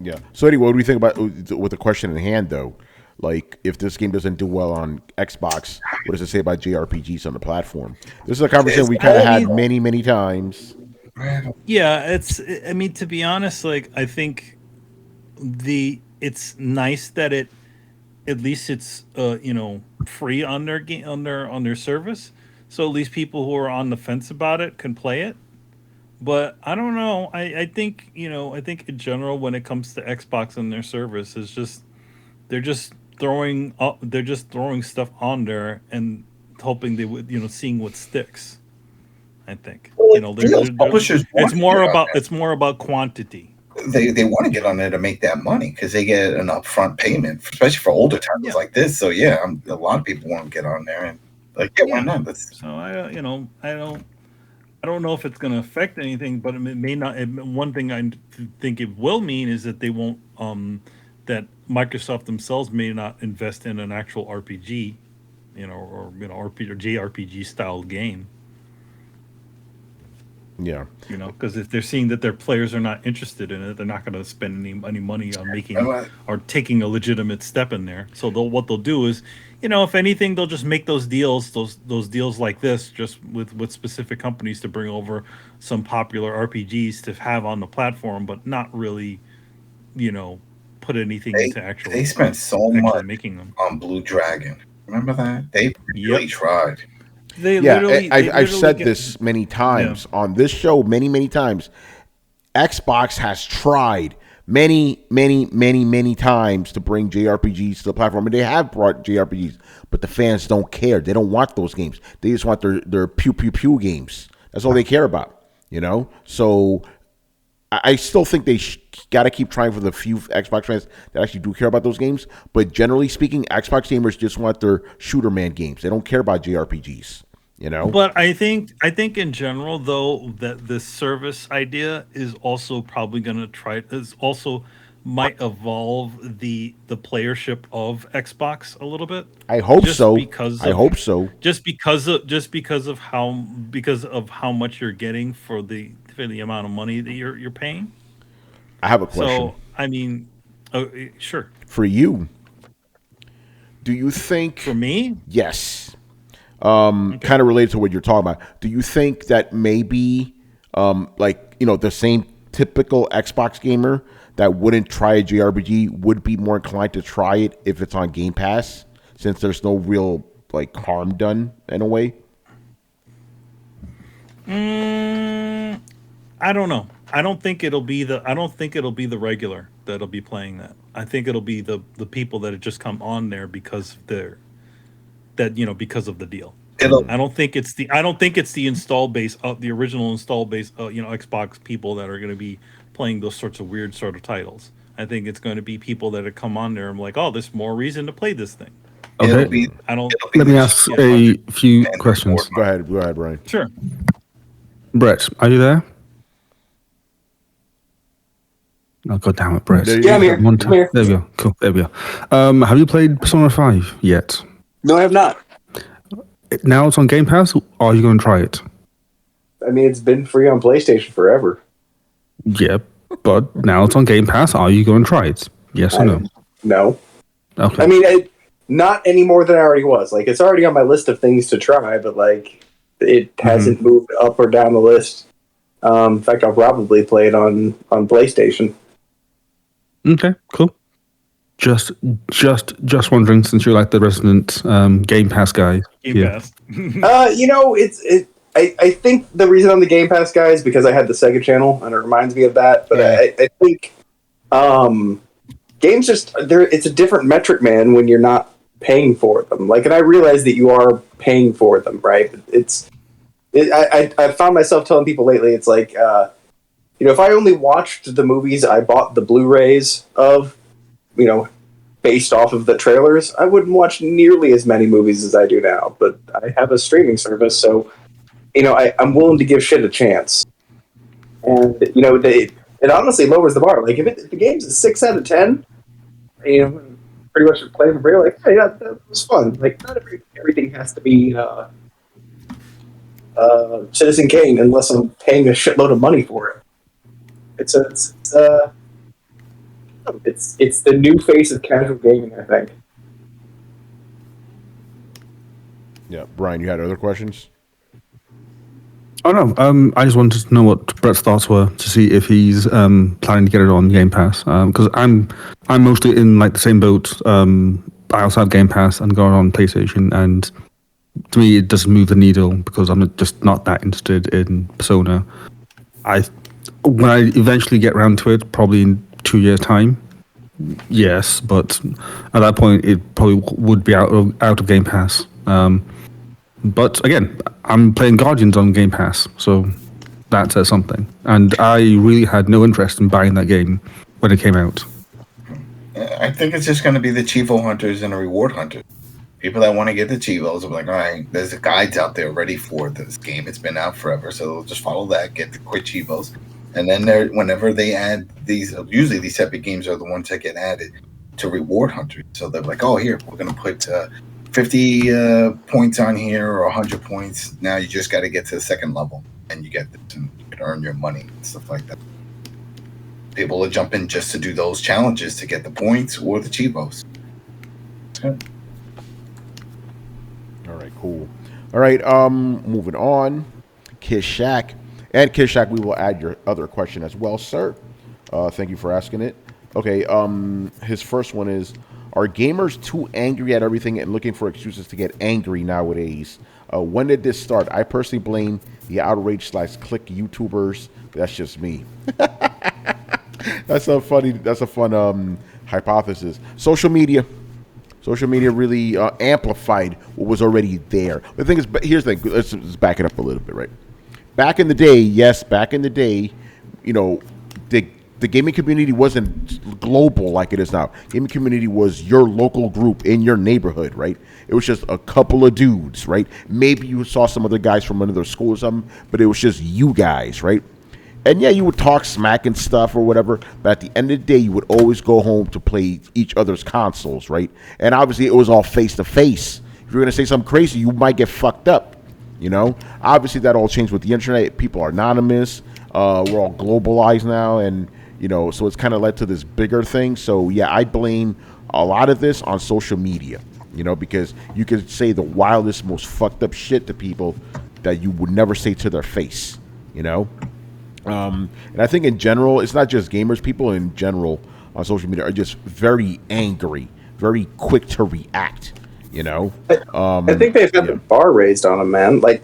Yeah. So anyway, what do we think about with the question in hand, though? Like, if this game doesn't do well on Xbox, what does it say about JRPGs on the platform? This is a conversation we kind of had many, many times. Yeah, I mean, to be honest, like, I think it's nice that at least it's free on their game on their service, so at least people who are on the fence about it can play it. But I don't know. I think I think in general, when it comes to Xbox and their service, is just they're just throwing stuff on there and hoping they would seeing what sticks. I think publishers. It's more about quantity. They want to get on there to make that money because they get an upfront payment, especially for older titles like this. So yeah, a lot of people want to get on there and why not? So I don't know if it's going to affect anything, but it may not. One thing I think it will mean is that they won't. That Microsoft themselves may not invest in an actual RPG, or RPG or JRPG style game. Yeah. Because if they're seeing that their players are not interested in it, they're not going to spend any money on making or taking a legitimate step in there. So what they'll do is, if anything, they'll just make those deals like this, just with specific companies to bring over some popular RPGs to have on the platform, but not really, put anything into actual. They spent so much making them on Blue Dragon. Remember that? They really tried. I've said this many times on this show, many times. Xbox has tried many times to bring JRPGs to the platform, and they have brought JRPGs, but the fans don't care. They don't want those games. They just want their pew pew pew games. That's all they care about, So I still think they got to keep trying for the few Xbox fans that actually do care about those games. But generally speaking, Xbox gamers just want their shooter man games. They don't care about JRPGs. But I think in general, though, that this service idea is also probably going to might evolve the playership of Xbox a little bit. I hope so. I hope so. Just because of how much you're getting for the amount of money that you're paying. I have a question. So I mean, sure. For you, do you think? For me, yes. Kind of related to what you're talking about. Do you think that maybe, the same typical Xbox gamer that wouldn't try a JRPG would be more inclined to try it if it's on Game Pass, since there's no real harm done in a way? I don't know. I don't think it'll be the regular that'll be playing that. I think it'll be the people that have just come on there because because of the deal. I don't think it's the install base of the original install base Xbox people that are going to be playing those sorts of weird sort of titles. I think it's going to be people that have come on there and like, oh, there's more reason to play this thing. Okay. Let me ask a few questions. Go ahead, Brian. Sure. Brett, are you there? Oh, God damn it, Brett. Yeah, I'm here. There we go. Cool. There we go. Have you played Persona 5 yet? No, I have not. Now it's on Game Pass, or are you going to try it? I mean, it's been free on PlayStation forever. Yeah, but now it's on Game Pass. Are you going to try it? Yes or no? No. Okay. I mean, not any more than I already was. It's already on my list of things to try, but it hasn't moved up or down the list. In fact, I'll probably play it on PlayStation. Okay, cool. Just wondering, since you're the resident Game Pass guy. Pass. I think the reason I'm the Game Pass guy is because I had the Sega channel, and it reminds me of that. But I think games it's a different metric, man, when you're not paying for them. And I realize that you are paying for them, right? I found myself telling people lately, it's if I only watched the movies I bought the Blu-rays of, based off of the trailers, I wouldn't watch nearly as many movies as I do now. But I have a streaming service, so I'm willing to give shit a chance. And it honestly lowers the bar. If the game's a 6 out of 10, pretty much play for free. Like, hey, yeah, that was fun. Like, not everything has to be Citizen Kane unless I'm paying a shitload of money for it. It's the new face of casual gaming, I think. Yeah, Brian, you had other questions? Oh no, I just wanted to know what Brett's thoughts were to see if he's planning to get it on Game Pass. Because I'm mostly in like the same boat. I also have Game Pass and go on PlayStation, and to me it doesn't move the needle because I'm just not that interested in Persona. When I eventually get around to it, probably in 2 years' time, yes, but at that point it probably would be out of Game Pass. But again, I'm playing Guardians on Game Pass, so that says something. And I really had no interest in buying that game when it came out. I think it's just going to be the Chivo hunters and the reward hunters. People that want to get the Chivos are like, all right, there's guides out there ready for this game. It's been out forever, so they'll just follow that, get the quick Chivos. And then whenever they add these, usually these type of games are the ones that get added to reward hunters. So they're like, oh, here, we're going to put 50 points on here or 100 points. Now you just got to get to the second level and you get this and you can earn your money and stuff like that. People will jump in just to do those challenges to get the points or the Chivos. All right, cool. All right, moving on. Kiss Shack. And Kiss Shack, we will add your other question as well, sir. Thank you for asking it. Okay, his first one is, are gamers too angry at everything and looking for excuses to get angry nowadays? When did this start? I personally blame the outrage/click YouTubers. That's just me. That's a fun hypothesis. Social media really amplified what was already there. The thing is, here's the thing. Let's back it up a little bit, right? Back in the day, you know, the gaming community wasn't global like it is now. Gaming community was your local group in your neighborhood, right? It was just a couple of dudes, right? Maybe you saw some other guys from another school or something, but it was just you guys, right? And yeah, you would talk smack and stuff or whatever, but at the end of the day, you would always go home to play each other's consoles, right? And obviously, it was all face-to-face. If you're going to say something crazy, you might get fucked up, you know? Obviously, that all changed with the internet. People are anonymous. We're all globalized now, and you know, so it's kind of led to this bigger thing. So yeah, I blame a lot of this on social media, you know, because you could say the wildest, most fucked up shit to people that you would never say to their face, you know. And I think in general, it's not just gamers. People in general on social media are just very angry, very quick to react, you know. I think they've had the bar raised on them, man. Like,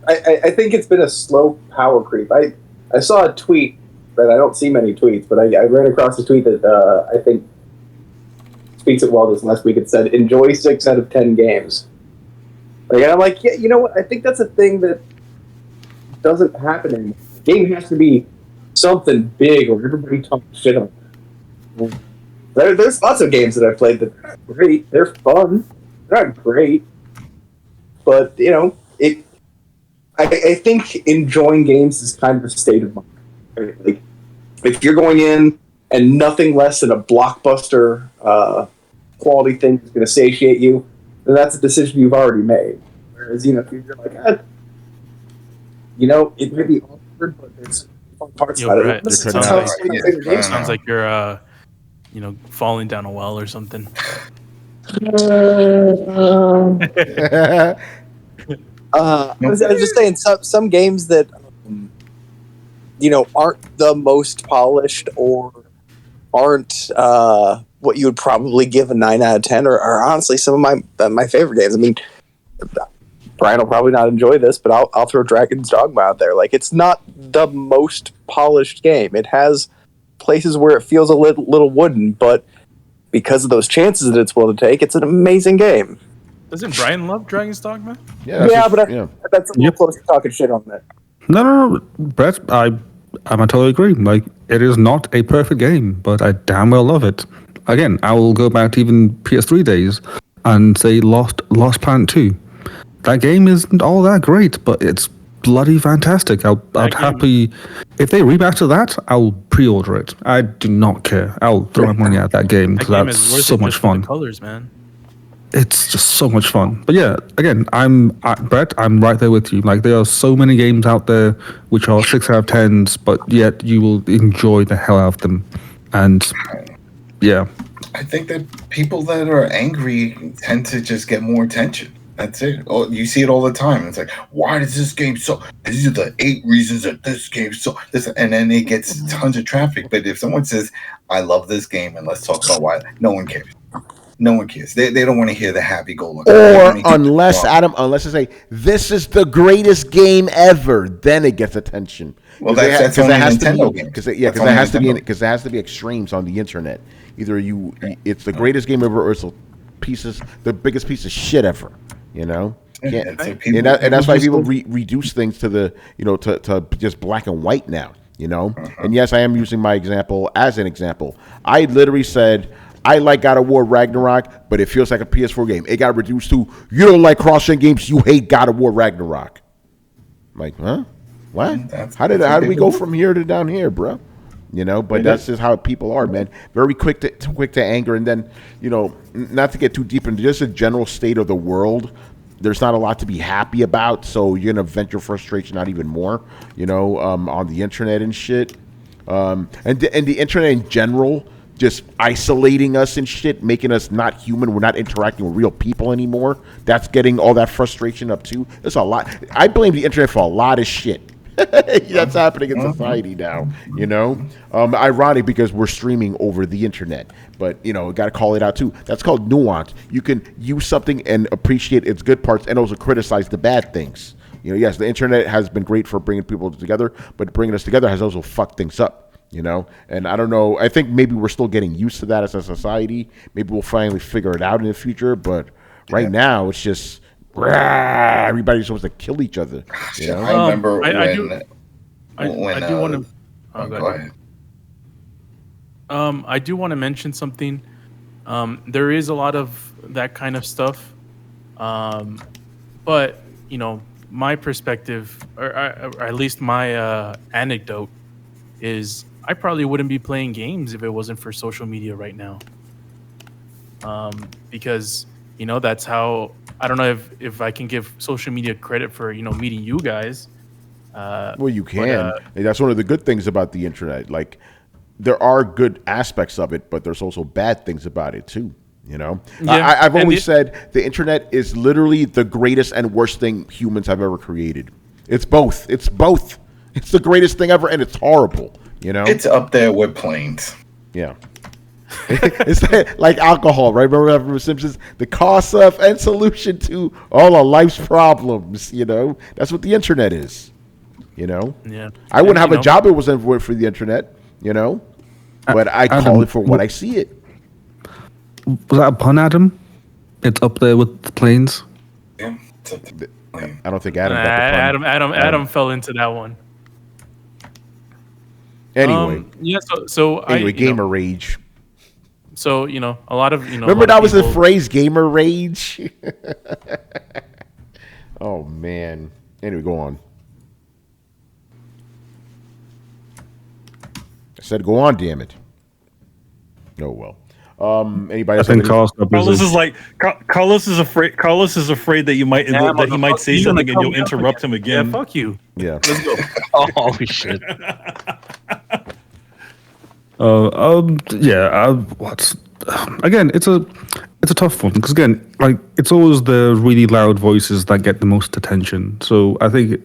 I think it's been a slow power creep. I saw a tweet. I don't see many tweets, but I ran across a tweet that I think speaks it well this last week. It said, enjoy 6 out of 10 games. Like, and I'm like, yeah, you know what? I think that's a thing that doesn't happen anymore. The game has to be something big or everybody talks shit on it. There's lots of games that I've played that are great. They're fun. They're not great. But, you know, I think enjoying games is kind of a state of mind. Like, if you're going in and nothing less than a blockbuster quality thing is going to satiate you, then that's a decision you've already made. Whereas, you know, if you're like, you know, it may be awkward, but there's fun parts about Brett, it. Sounds like you're, you know, falling down a well or something. I was just saying, some games that you know, aren't the most polished or aren't what you would probably give a 9 out of 10 are honestly some of my favorite games. I mean, Brian will probably not enjoy this, but I'll throw Dragon's Dogma out there. Like, it's not the most polished game. It has places where it feels a little wooden, but because of those chances that it's willing to take, it's an amazing game. Doesn't Brian love Dragon's Dogma? Yeah, that's a little close to talking shit on that. No, Brett, I totally agree. Like, it is not a perfect game, but I damn well love it. Again, I will go back to even PS3 days and say Lost Planet 2. That game isn't all that great, but it's bloody fantastic. I'd happily, if they remaster that, I'll pre-order it. I do not care. I'll throw my money at that game because that's so much fun. The colors, man. It's just so much fun. But yeah, again, Brett, I'm right there with you. Like, there are so many games out there which are 6 out of 10s, but yet you will enjoy the hell out of them. And yeah, I think that people that are angry tend to just get more attention. That's it. Oh, you see it all the time. It's like, why does this game so? These are the 8 reasons that this game so. This, and then it gets tons of traffic. But if someone says, "I love this game," and let's talk about why, no one cares. No one cares. They don't want to hear the happy-go-lucky. Or unless they say this is the greatest game ever, then it gets attention. Well, that's only a Nintendo game. Because it has to be extremes on the internet. Either it's the greatest game ever, or it's the biggest piece of shit ever. You know, and that's why people reduce things to to just black and white now. You know, and yes, I am using my example as an example. I literally said, I like God of War Ragnarok, but it feels like a PS4 game. It got reduced to, you don't like cross-gen games, you hate God of War Ragnarok. I'm like, huh? What? How did we go from here to down here, bro? You know, but that's just how people are, man. Very quick to anger, and then, not to get too deep into just a general state of the world. There's not a lot to be happy about, so you're gonna vent your frustration out even more, on the internet and shit, and the internet in general. Just isolating us and shit, making us not human. We're not interacting with real people anymore. That's getting all that frustration up too. There's a lot. I blame the internet for a lot of shit that's happening in society now. Ironic because we're streaming over the internet, but got to call it out too. That's called nuance. You can use something and appreciate its good parts, and also criticize the bad things. Yes, the internet has been great for bringing people together, but bringing us together has also fucked things up. And I don't know. I think maybe we're still getting used to that as a society. Maybe we'll finally figure it out in the future. But right now, it's just everybody's supposed to kill each other. I remember I do want to. Go ahead. I do want to mention something. There is a lot of that kind of stuff, but my perspective, or at least my anecdote, is I probably wouldn't be playing games if it wasn't for social media right now. Because that's how, I don't know if I can give social media credit for meeting you guys. Well, you can. That's one of the good things about the internet. Like, there are good aspects of it, but there's also bad things about it too. Yeah. I've always said the internet is literally the greatest and worst thing humans have ever created. It's both. It's the greatest thing ever, and it's horrible. It's up there with planes. Yeah. It's like alcohol, right? Remember that from The Simpsons? The cause of and solution to all of life's problems. That's what the internet is. Yeah. I wouldn't have a job if it wasn't for the internet. But I call it for what I see it. Was that a pun, Adam? It's up there with the planes. Yeah. I don't think Adam got the pun. Adam fell into that one. Anyway, Anyway, gamer rage. So a lot of Remember that was the phrase, gamer rage. Oh man. Anyway, go on. I said, go on, damn it. Oh well. Anybody else? Carlos is afraid. Carlos is afraid that he might say something and you'll interrupt him again. Yeah, fuck you. Yeah. Let's go. Oh shit. Again, it's a tough one because again, like, it's always the really loud voices that get the most attention. So I think,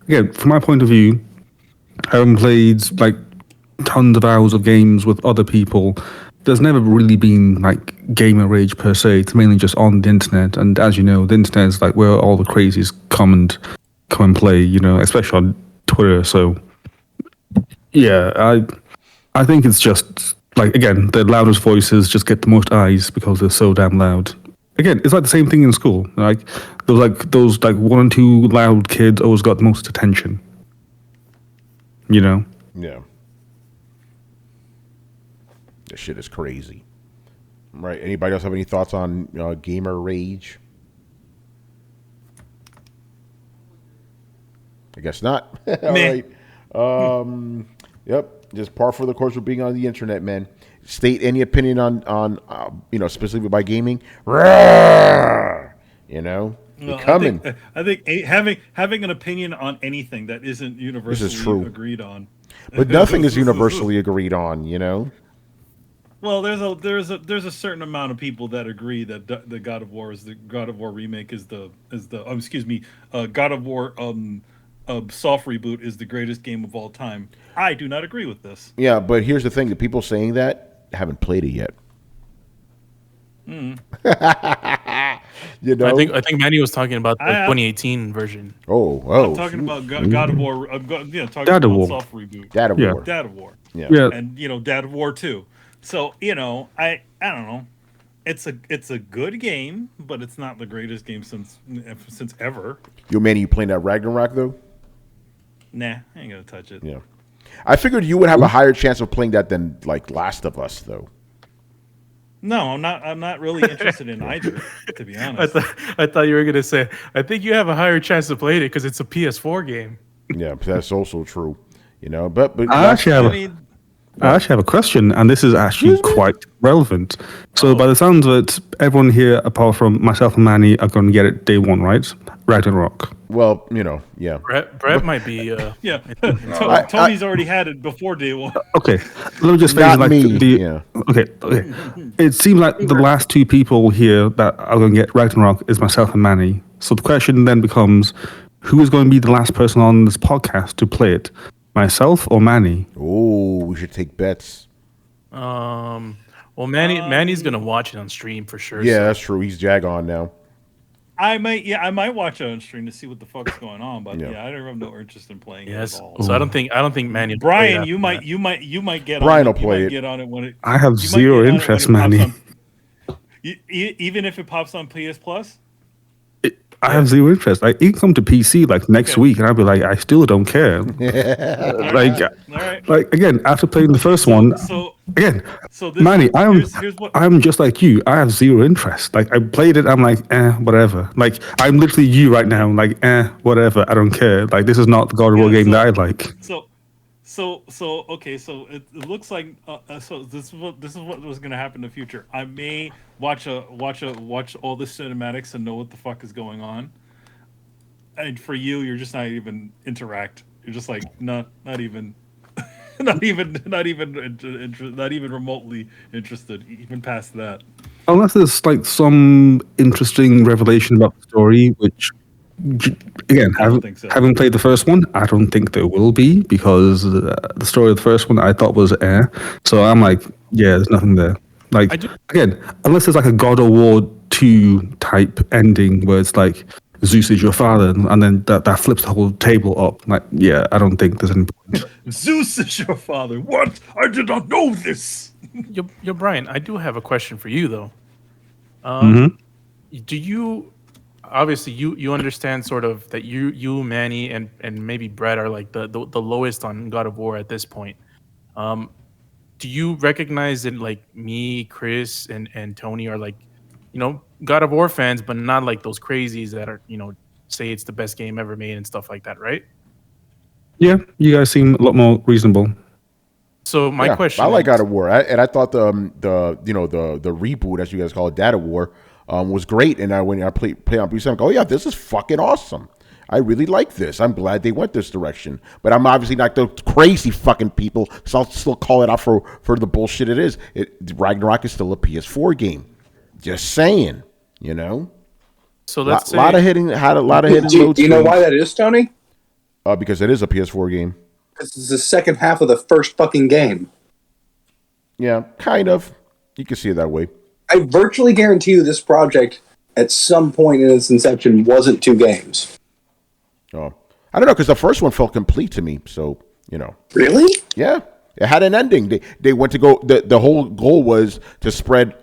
again, from my point of view, having played like tons of hours of games with other people, there's never really been like gamer rage per se. It's mainly just on the internet, and as you know, the internet is like where all the crazies come and play. Especially on Twitter. So yeah, I think it's just like, again, the loudest voices just get the most eyes because they're so damn loud. Again, it's like the same thing in school. Like those one and two loud kids always got the most attention. Yeah. This shit is crazy. Right. Anybody else have any thoughts on gamer rage? I guess not. All right. Yep. Just par for the course with being on the internet, man. State any opinion on specifically by gaming. You know, coming. I think having an opinion on anything that isn't universally agreed on. But nothing is universally agreed on, you know. Well, there's a certain amount of people that agree that the God of War remake is the God of War soft reboot is the greatest game of all time. I do not agree with this. Yeah, but here's the thing: the people saying that haven't played it yet. You know, I think Manny was talking about the 2018 version. I'm talking about God of War. Talking Dad of about War. soft reboot. Dad of War. Dad of War. Yeah. And Dad of War 2. So I don't know. It's a good game, but it's not the greatest game since ever. Yo, man, you playing that Ragnarok though? Nah, I ain't gonna touch it. Yeah, I figured you would have a higher chance of playing that than like Last of Us though. No, I'm not really interested in either, to be honest. I thought you were gonna say I think you have a higher chance of playing it because it's a PS4 game. Yeah, that's also true. You know, but I actually have a question, and this is actually quite relevant. So, by the sounds of it, everyone here, apart from myself and Manny, are going to get it day one, right? Ragnarok. Well, yeah. Brett might be. Yeah, Tony's already had it before day one. Okay, let me just say, Not like me. Okay. It seems like the last two people here that are going to get Ragnarok is myself and Manny. So the question then becomes, who is going to be the last person on this podcast to play it? Myself or Manny? Oh, we should take bets. Well, Manny's gonna watch it on stream for sure. Yeah, that's true. He's Jag-on now. I might watch it on stream to see what the fuck's going on, but I don't have no interest in playing it at all. So I don't think Manny. Brian, you might get. Brian will play it. Get on it when it. I have zero interest, Manny. Even if it pops on PS Plus. I have zero interest. Like, it can come to PC like next week, and I'll be like, I still don't care. Like again, after playing the first one, Manny, I'm just like you. I have zero interest. Like, I played it, I'm like, whatever. Like, I'm literally you right now. I'm like, whatever. I don't care. Like, this is not the God of War game that I like. So it looks like so this is what was going to happen in the future. I may watch all the cinematics and know what the fuck is going on. And for you, you're just not even interact. You're just like not even remotely interested, even past that. Unless there's like some interesting revelation about the story, which again, having played the first one, I don't think there will be, because the story of the first one I thought was so I'm like, there's nothing there. Like, again, unless there's like a God of War 2 type ending where it's like Zeus is your father, and then that flips the whole table up. Like, I don't think there's any point. Zeus is your father. What? I did not know this. Yo, Brian, I do have a question for you though. Do you? Obviously, you understand sort of that you Manny and maybe Brett are like the lowest on God of War at this point. Do you recognize that like me, Chris, and Tony are like, God of War fans, but not like those crazies that are say it's the best game ever made and stuff like that, right? Yeah, you guys seem a lot more reasonable. So my question, I like God of War, and I thought the reboot, as you guys call it, Dad of War, was great. And when I play on PC, I'm like, oh yeah, this is fucking awesome. I really like this. I'm glad they went this direction. But I'm obviously not the crazy fucking people, so I'll still call it out for the bullshit it is. Ragnarok is still a PS4 game. Just saying, So let's a lot of hidden loads. Do you know why that is, Tony? Because it is a PS4 game. Because it's the second half of the first fucking game. Yeah, kind of. You can see it that way. I virtually guarantee you this project, at some point in its inception, wasn't 2 games. Oh, I don't know, because the first one felt complete to me. So, Really? Yeah, it had an ending. They went to go. The whole goal was to spread.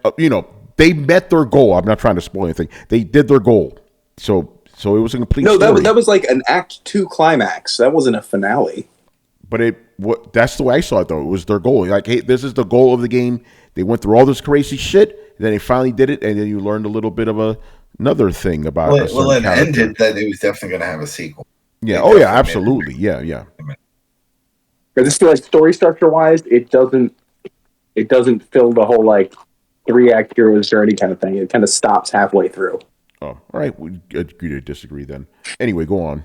They met their goal. I'm not trying to spoil anything. They did their goal. So it was a complete. No, story. that was like an Act 2 climax. That wasn't a finale. But that's the way I saw it, though. It was their goal. Like, hey, this is the goal of the game. They went through all this crazy shit, then they finally did it, and then you learned a little bit of another thing about it. Well, it ended that it was definitely going to have a sequel. Yeah. Oh yeah. Absolutely. Yeah. Yeah. I just feel like story structure wise, it doesn't fill the whole like 3-act hero's journey kind of thing. It kind of stops halfway through. Oh, all right. We agree to disagree then. Anyway, go on.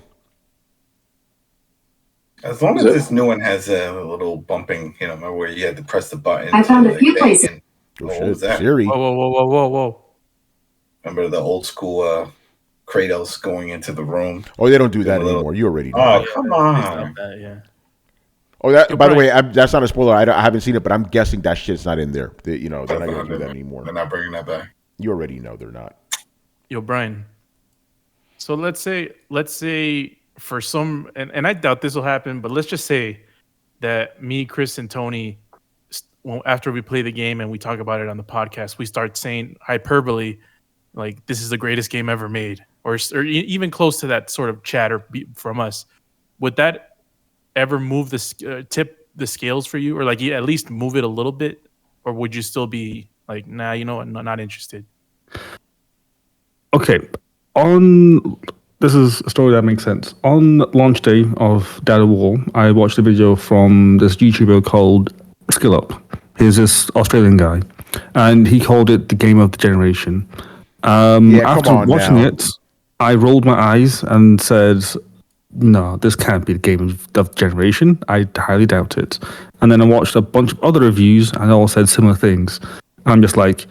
As long as this new one has a little bumping, remember where you had to press the button. I found a few places. What was that? Siri. Whoa. Remember the old school Kratos going into the room? Oh, they don't do that anymore. You already know. Oh, come on. Yeah. Oh, by the way, that's not a spoiler. I haven't seen it, but I'm guessing that shit's not in there. They're not going to do that anymore. They're not bringing that back. You already know they're not. Yo, Brian. So let's say for some, and I doubt this will happen, but let's just say that me, Chris, and Tony, after we play the game and we talk about it on the podcast, we start saying hyperbole, like this is the greatest game ever made, or even close to that sort of chatter from us. Would that ever move tip the scales for you, or like at least move it a little bit, or would you still be like, nah, you know what, not interested? Okay, this is a story that makes sense. On launch day of Dad of War, I watched a video from this YouTuber called Skill Up. He's this Australian guy, and he called it the game of the generation. After watching it, I rolled my eyes and said, no, this can't be the game of the generation. I highly doubt it. And then I watched a bunch of other reviews, and they all said similar things. And I'm just like,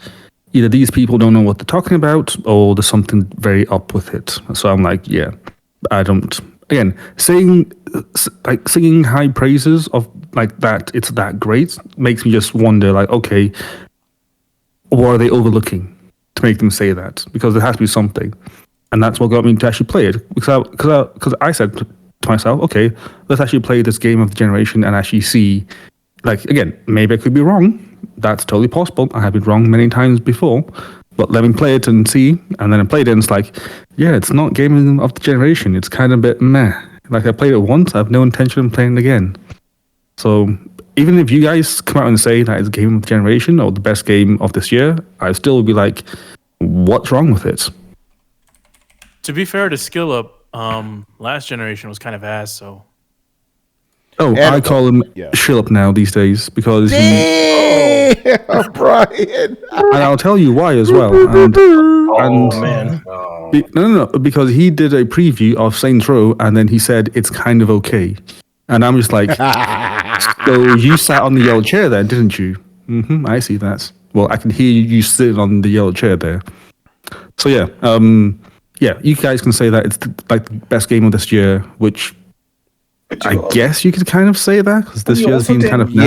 either these people don't know what they're talking about, or there's something very up with it. So I'm like, yeah, I don't. Again, singing high praises of like that, it's that great, makes me just wonder, like, okay, what are they overlooking to make them say that? Because there has to be something. And that's what got me to actually play it. Because I said to myself, okay, let's actually play this game of the generation and actually see, like, again, maybe I could be wrong. That's totally possible. I have been wrong many times before. But let me play it and see. And then I played it and it's like, yeah, it's not game of the generation. It's kind of a bit meh. Like, I played it once. I have no intention of playing it again. So even if you guys come out and say that it's game of the generation or the best game of this year, I still would be like, what's wrong with it? To be fair to Skill Up, last generation was kind of ass, so. Oh, I call him Shill Up now these days because Brian. And I'll tell you why as well. Man. No, because he did a preview of Saints Row and then he said it's kind of okay. And I'm just like, so you sat on the yellow chair there, didn't you? Mm-hmm, I see that. Well, I can hear you sitting on the yellow chair there. So yeah, you guys can say that it's like the best game of this year, which I guess you could kind of say that because this year's been kind of You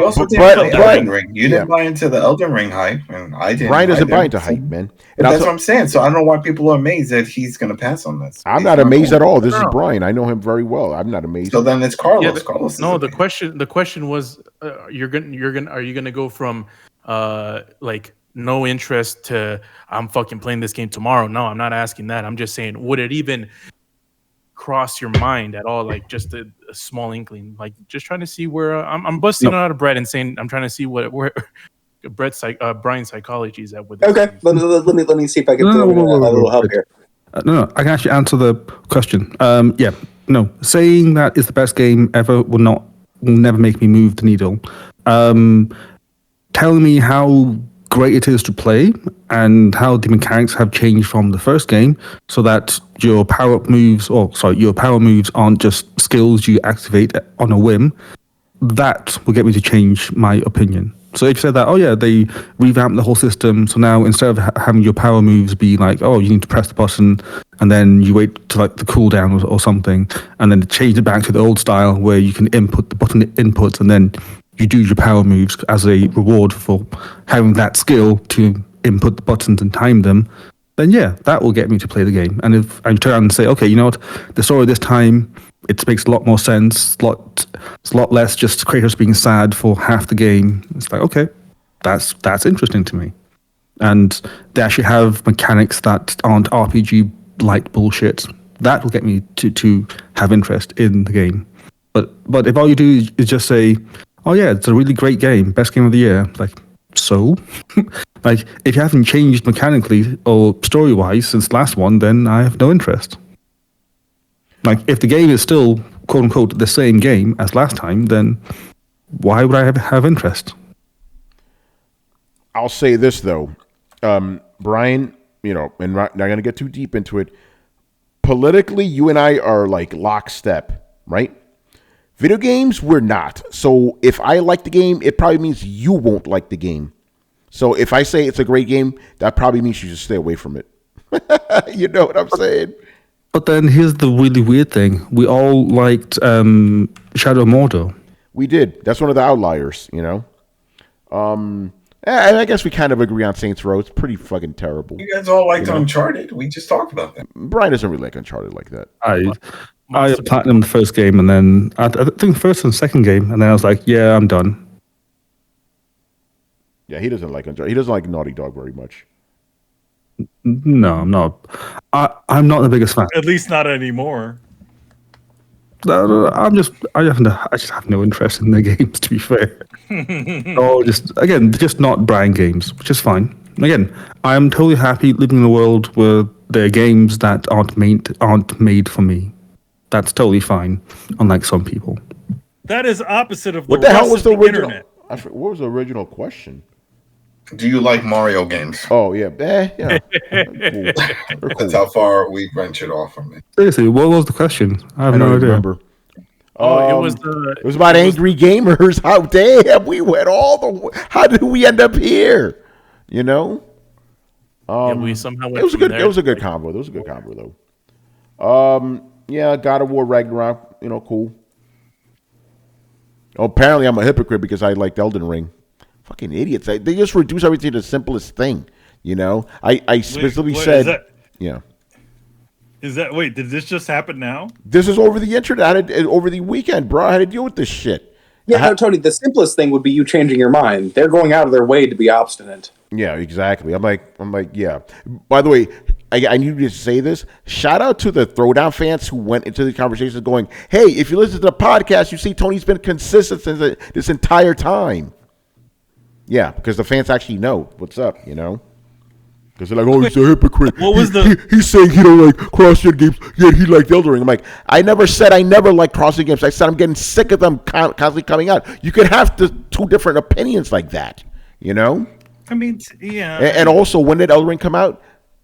also didn't play Elden Ring. You didn't buy into the Elden Ring hype, and I didn't. Brian doesn't buy into hype, man. And that's what I'm saying. So I don't know why people are amazed that he's going to pass on this. I'm not amazed at all. This is Brian. I know him very well. I'm not amazed. So then it's Carlos. Yeah, Carlos. No, the question was, are you gonna go from like no interest to I'm fucking playing this game tomorrow? No, I'm not asking that. I'm just saying, would it even cross your mind at all? Like just a small inkling, like just trying to see where I'm busting out of Brett and saying I'm trying to see where Brian's psychology is at with this. Okay, let me see if I can throw a little help here. No, I can actually answer the question. Saying that is the best game ever will never make me move the needle. Telling me how great it is to play and how the mechanics have changed from the first game so that your power moves aren't just skills you activate on a whim, that will get me to change my opinion. So if you said that, they revamped the whole system, so now instead of having your power moves be like, you need to press the button and then you wait to like the cooldown or something, and then change it back to the old style where you can input the button inputs and then you do your power moves as a reward for having that skill to input the buttons and time them, then that will get me to play the game. And if I turn around and say, okay, you know what, the story this time, it makes a lot more sense, it's a lot less just Kratos being sad for half the game. It's like, okay, that's interesting to me. And they actually have mechanics that aren't RPG-like bullshit. That will get me to have interest in the game. But if all you do is just say, it's a really great game, best game of the year. Like, so? Like, if you haven't changed mechanically or story-wise since the last one, then I have no interest. Like, if the game is still quote unquote the same game as last time, then why would I have interest? I'll say this though, Brian. And not going to get too deep into it. Politically, you and I are like lockstep, right? Video games, we're not. So if I like the game, it probably means you won't like the game. So if I say it's a great game, that probably means you should stay away from it. You know what I'm saying? But then here's the really weird thing. We all liked Shadow of Mordor. We did. That's one of the outliers, And I guess we kind of agree on Saints Row. It's pretty fucking terrible. You guys all liked Uncharted. We just talked about that. Brian doesn't really like Uncharted like that. I platinumed the first game, and then I think the first and second game, and then I was like, yeah, I'm done. Yeah, he doesn't like Uncharted. He doesn't like Naughty Dog very much. No, I'm not. I'm not the biggest fan. At least not anymore. I just have no interest in their games, to be fair. Just not Brian games, which is fine. Again, I'm totally happy living in a world where there are games that aren't made for me. That's totally fine, unlike some people. That is opposite of what the hell was the original? What was the original question? Do you like Mario games? Oh yeah, yeah. Cool. That's how far we ventured off from it. Seriously, what was the question? I have no idea. Remember. Oh, it was about angry gamers. How damn we went all the way. How did we end up here? We somehow went. It was a good. It was a good combo. It was a good combo though. Yeah, God of War Ragnarok. Cool. Oh, apparently I'm a hypocrite because I liked Elden Ring. Fucking idiots. They just reduce everything to the simplest thing. I specifically said. Yeah. Wait, did this just happen now? This is over the internet. Over the weekend, bro. I had to deal with this shit. Yeah, Tony, the simplest thing would be you changing your mind. They're going out of their way to be obstinate. Yeah, exactly. I'm like, yeah. By the way, I need to say this. Shout out to the Throwdown fans who went into the conversations going, hey, if you listen to the podcast, you see Tony's been consistent since this entire time. Yeah, because the fans actually know what's up, Because they're like, oh, he's a hypocrite. What was he's saying he don't like cross-gen games, yet he liked Elden Ring. I'm like, I never said I never liked cross-gen games. I said I'm getting sick of them constantly coming out. You could have two different opinions like that, I mean, yeah. And also, when did Elden Ring come out?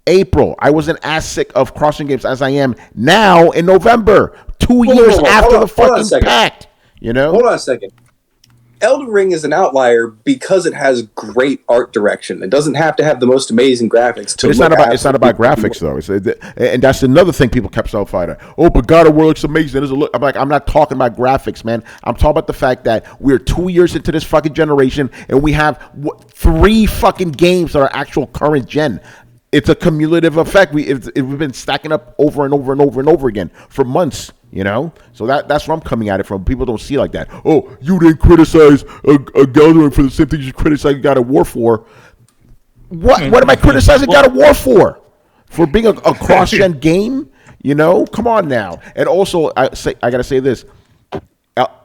April. I wasn't as sick of cross-gen games as I am now in November. 2 years after the fucking pact, Hold on a second. Elden Ring is an outlier because it has great art direction. It doesn't have to have the most amazing graphics. It's not about graphics though. And that's another thing people kept so fighting. Oh, but God of War looks amazing. I'm like, I'm not talking about graphics, man. I'm talking about the fact that we're 2 years into this fucking generation and we have 3 fucking games that are actual current gen. It's a cumulative effect. We've been stacking up over and over and over and over again for months. So that's where I'm coming at it from. People don't see it like that. Oh, you didn't criticize a Elden Ring for the same thing you criticized God of War for. What am I criticizing God of War for? For being a cross-gen game? Come on now. And also, I gotta say this: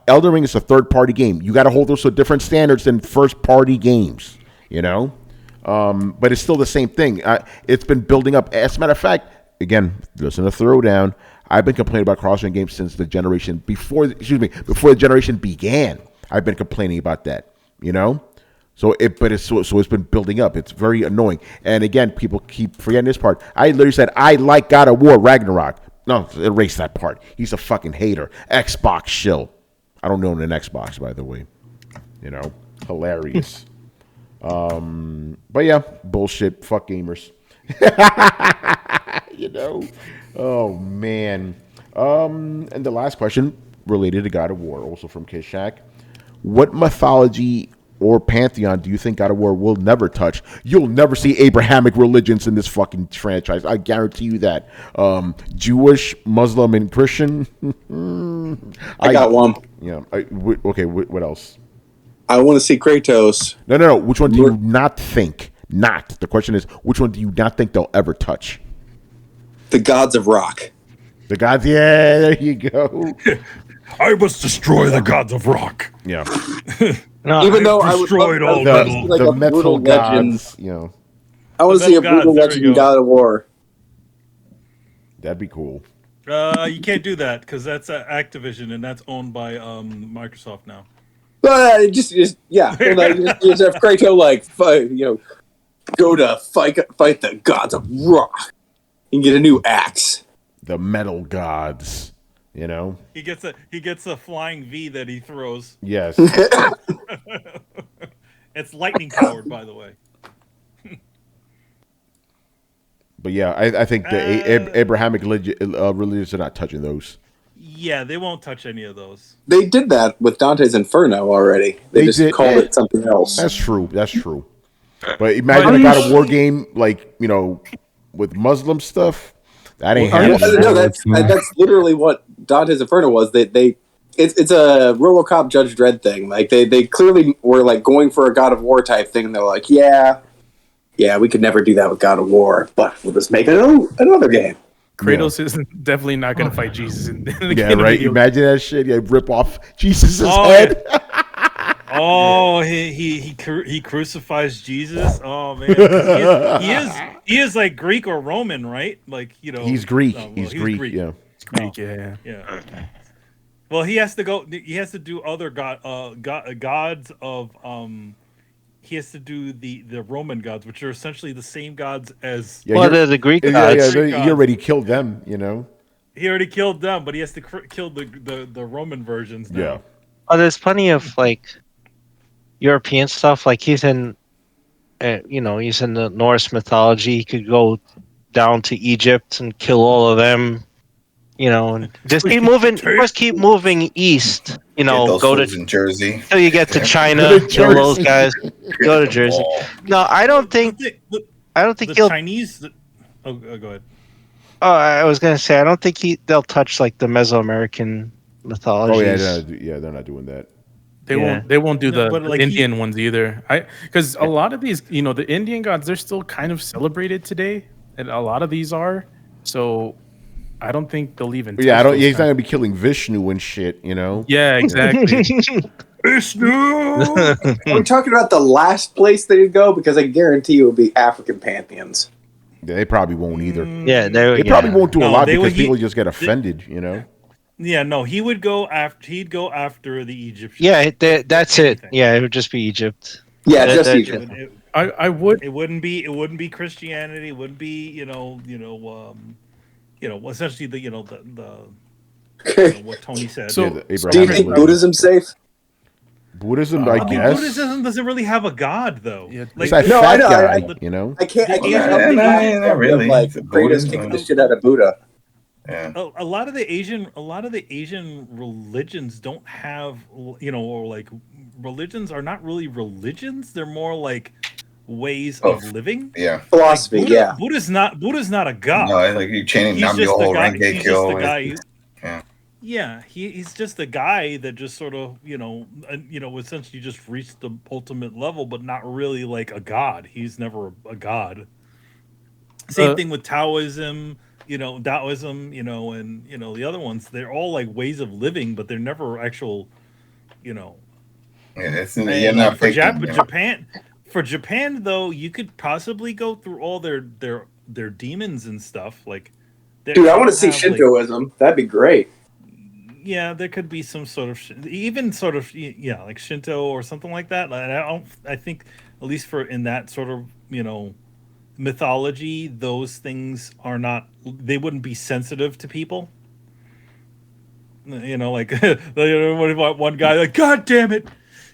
Elden Ring is a third-party game. You got to hold those to different standards than first-party games. But it's still the same thing. It's been building up. As a matter of fact, again, listen to Throwdown. I've been complaining about cross-gen games since the generation before the generation began. I've been complaining about that, So it's been building up. It's very annoying. And again, people keep forgetting this part. I literally said I like God of War Ragnarok. No, erase that part. He's a fucking hater. Xbox shill. I don't own an Xbox, by the way. Hilarious. But yeah, bullshit. Fuck gamers. Oh man. And the last question related to God of War, also from Kishak. What mythology or pantheon do you think God of War will never touch? You'll never see Abrahamic religions in this fucking franchise. I guarantee you that. Jewish, Muslim, and Christian. I got one. Yeah. Okay. What else? I want to see Kratos. No. Which one do you not think? The question is, which one do you not think they'll ever touch? The gods of rock. The gods, yeah, there you go. I must destroy the gods of rock. Yeah. No, even though I would love all the metal gods, I want to see a brutal legend in God of War. That'd be cool. You can't do that because that's Activision and that's owned by Microsoft now. Just yeah. Well, just have Kratos like fight, go to fight the gods of rock and get a new axe. The metal gods, He gets a flying V that he throws. Yes. It's lightning powered, by the way. But yeah, I think the Abrahamic religions are not touching those. Yeah, they won't touch any of those. They did that with Dante's Inferno already. They just called it something else. That's true. But imagine a God of War game with Muslim stuff. That ain't happening. No, that's literally what Dante's Inferno was. It's a RoboCop Judge Dredd thing. Like they clearly were like going for a God of War type thing, and they're like, yeah, we could never do that with God of War, but we'll just make another game. Kratos is definitely not going to fight Jesus in the game. Right? Imagine that shit. Yeah, rip off Jesus' head. Oh, he crucifies Jesus. Oh man, he is like Greek or Roman, right? Like he's Greek. He's Greek. Yeah. Greek. Yeah. Well, he has to go. He has to do other gods of He has to do the Roman gods, which are essentially the same gods as. Yeah, they're the Greek gods. Yeah, he already killed them. He already killed them, but he has to kill the Roman versions now. Yeah. Oh, there's plenty of European stuff. Like he's in, he's in the Norse mythology. He could go down to Egypt and kill all of them. And just keep moving. First, keep moving east. Go to Jersey till you get to China. Kill those guys. Go to Jersey. No, I don't think the Chinese. Go ahead. Oh, I was gonna say I don't think they'll touch the Mesoamerican mythology. Oh yeah, they're not doing that. They won't do the Indian ones either. Because a lot of these, the Indian gods, they're still kind of celebrated today, and a lot of these are. So I don't think they'll even. Yeah, he's not gonna be killing Vishnu and shit. Yeah, exactly. Vishnu. We're talking about the last place they would go because I guarantee you it will be African pantheons. Yeah, they probably won't either. Yeah, they probably won't do a lot because people just get offended. Yeah, no, he would go after. He'd go after the Egyptians. Yeah, that's it. Yeah, it would just be Egypt. Yeah, just Egypt. I would. It wouldn't be Christianity. It wouldn't be essentially the what Tony said. So, do you think Buddhism's safe? Buddhism, I guess. Buddhism doesn't really have a god, though. Yeah, it's that fat guy, I can't. Not really. Kratos kicking the shit out of Buddha. Yeah. A lot of the Asian religions don't have, religions are not really religions. They're more like ways of living. Yeah. Philosophy. Buddha's not a god. No, like you chanting Nam-myoho Renge-kyo. Yeah, he's just a guy that just sort of, essentially just reached the ultimate level, but not really like a god. He's never a god. Same thing with Taoism, and the other ones. They're all like ways of living, but they're never actual, Yeah, you're not for Japan. For Japan, though, you could possibly go through all their demons and stuff. Like, dude, I want to see Shintoism. That'd be great. Yeah, there could be some sort of like Shinto or something like that. I think at least in that sort of mythology, those things they wouldn't be sensitive to people. Like one guy like, God damn it,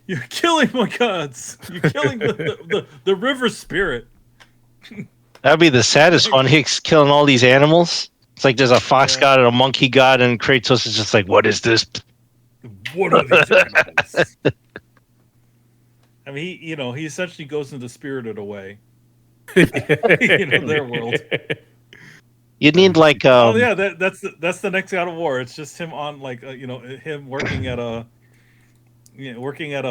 you're killing my gods. You're killing the river spirit. That'd be the saddest one. He's killing all these animals. It's like there's a fox god and a monkey god, and Kratos is just like, what is this? What are these animals? I mean, he essentially goes into Spirited Away. Their world. You need like that's the next God of War. It's just him on him working at a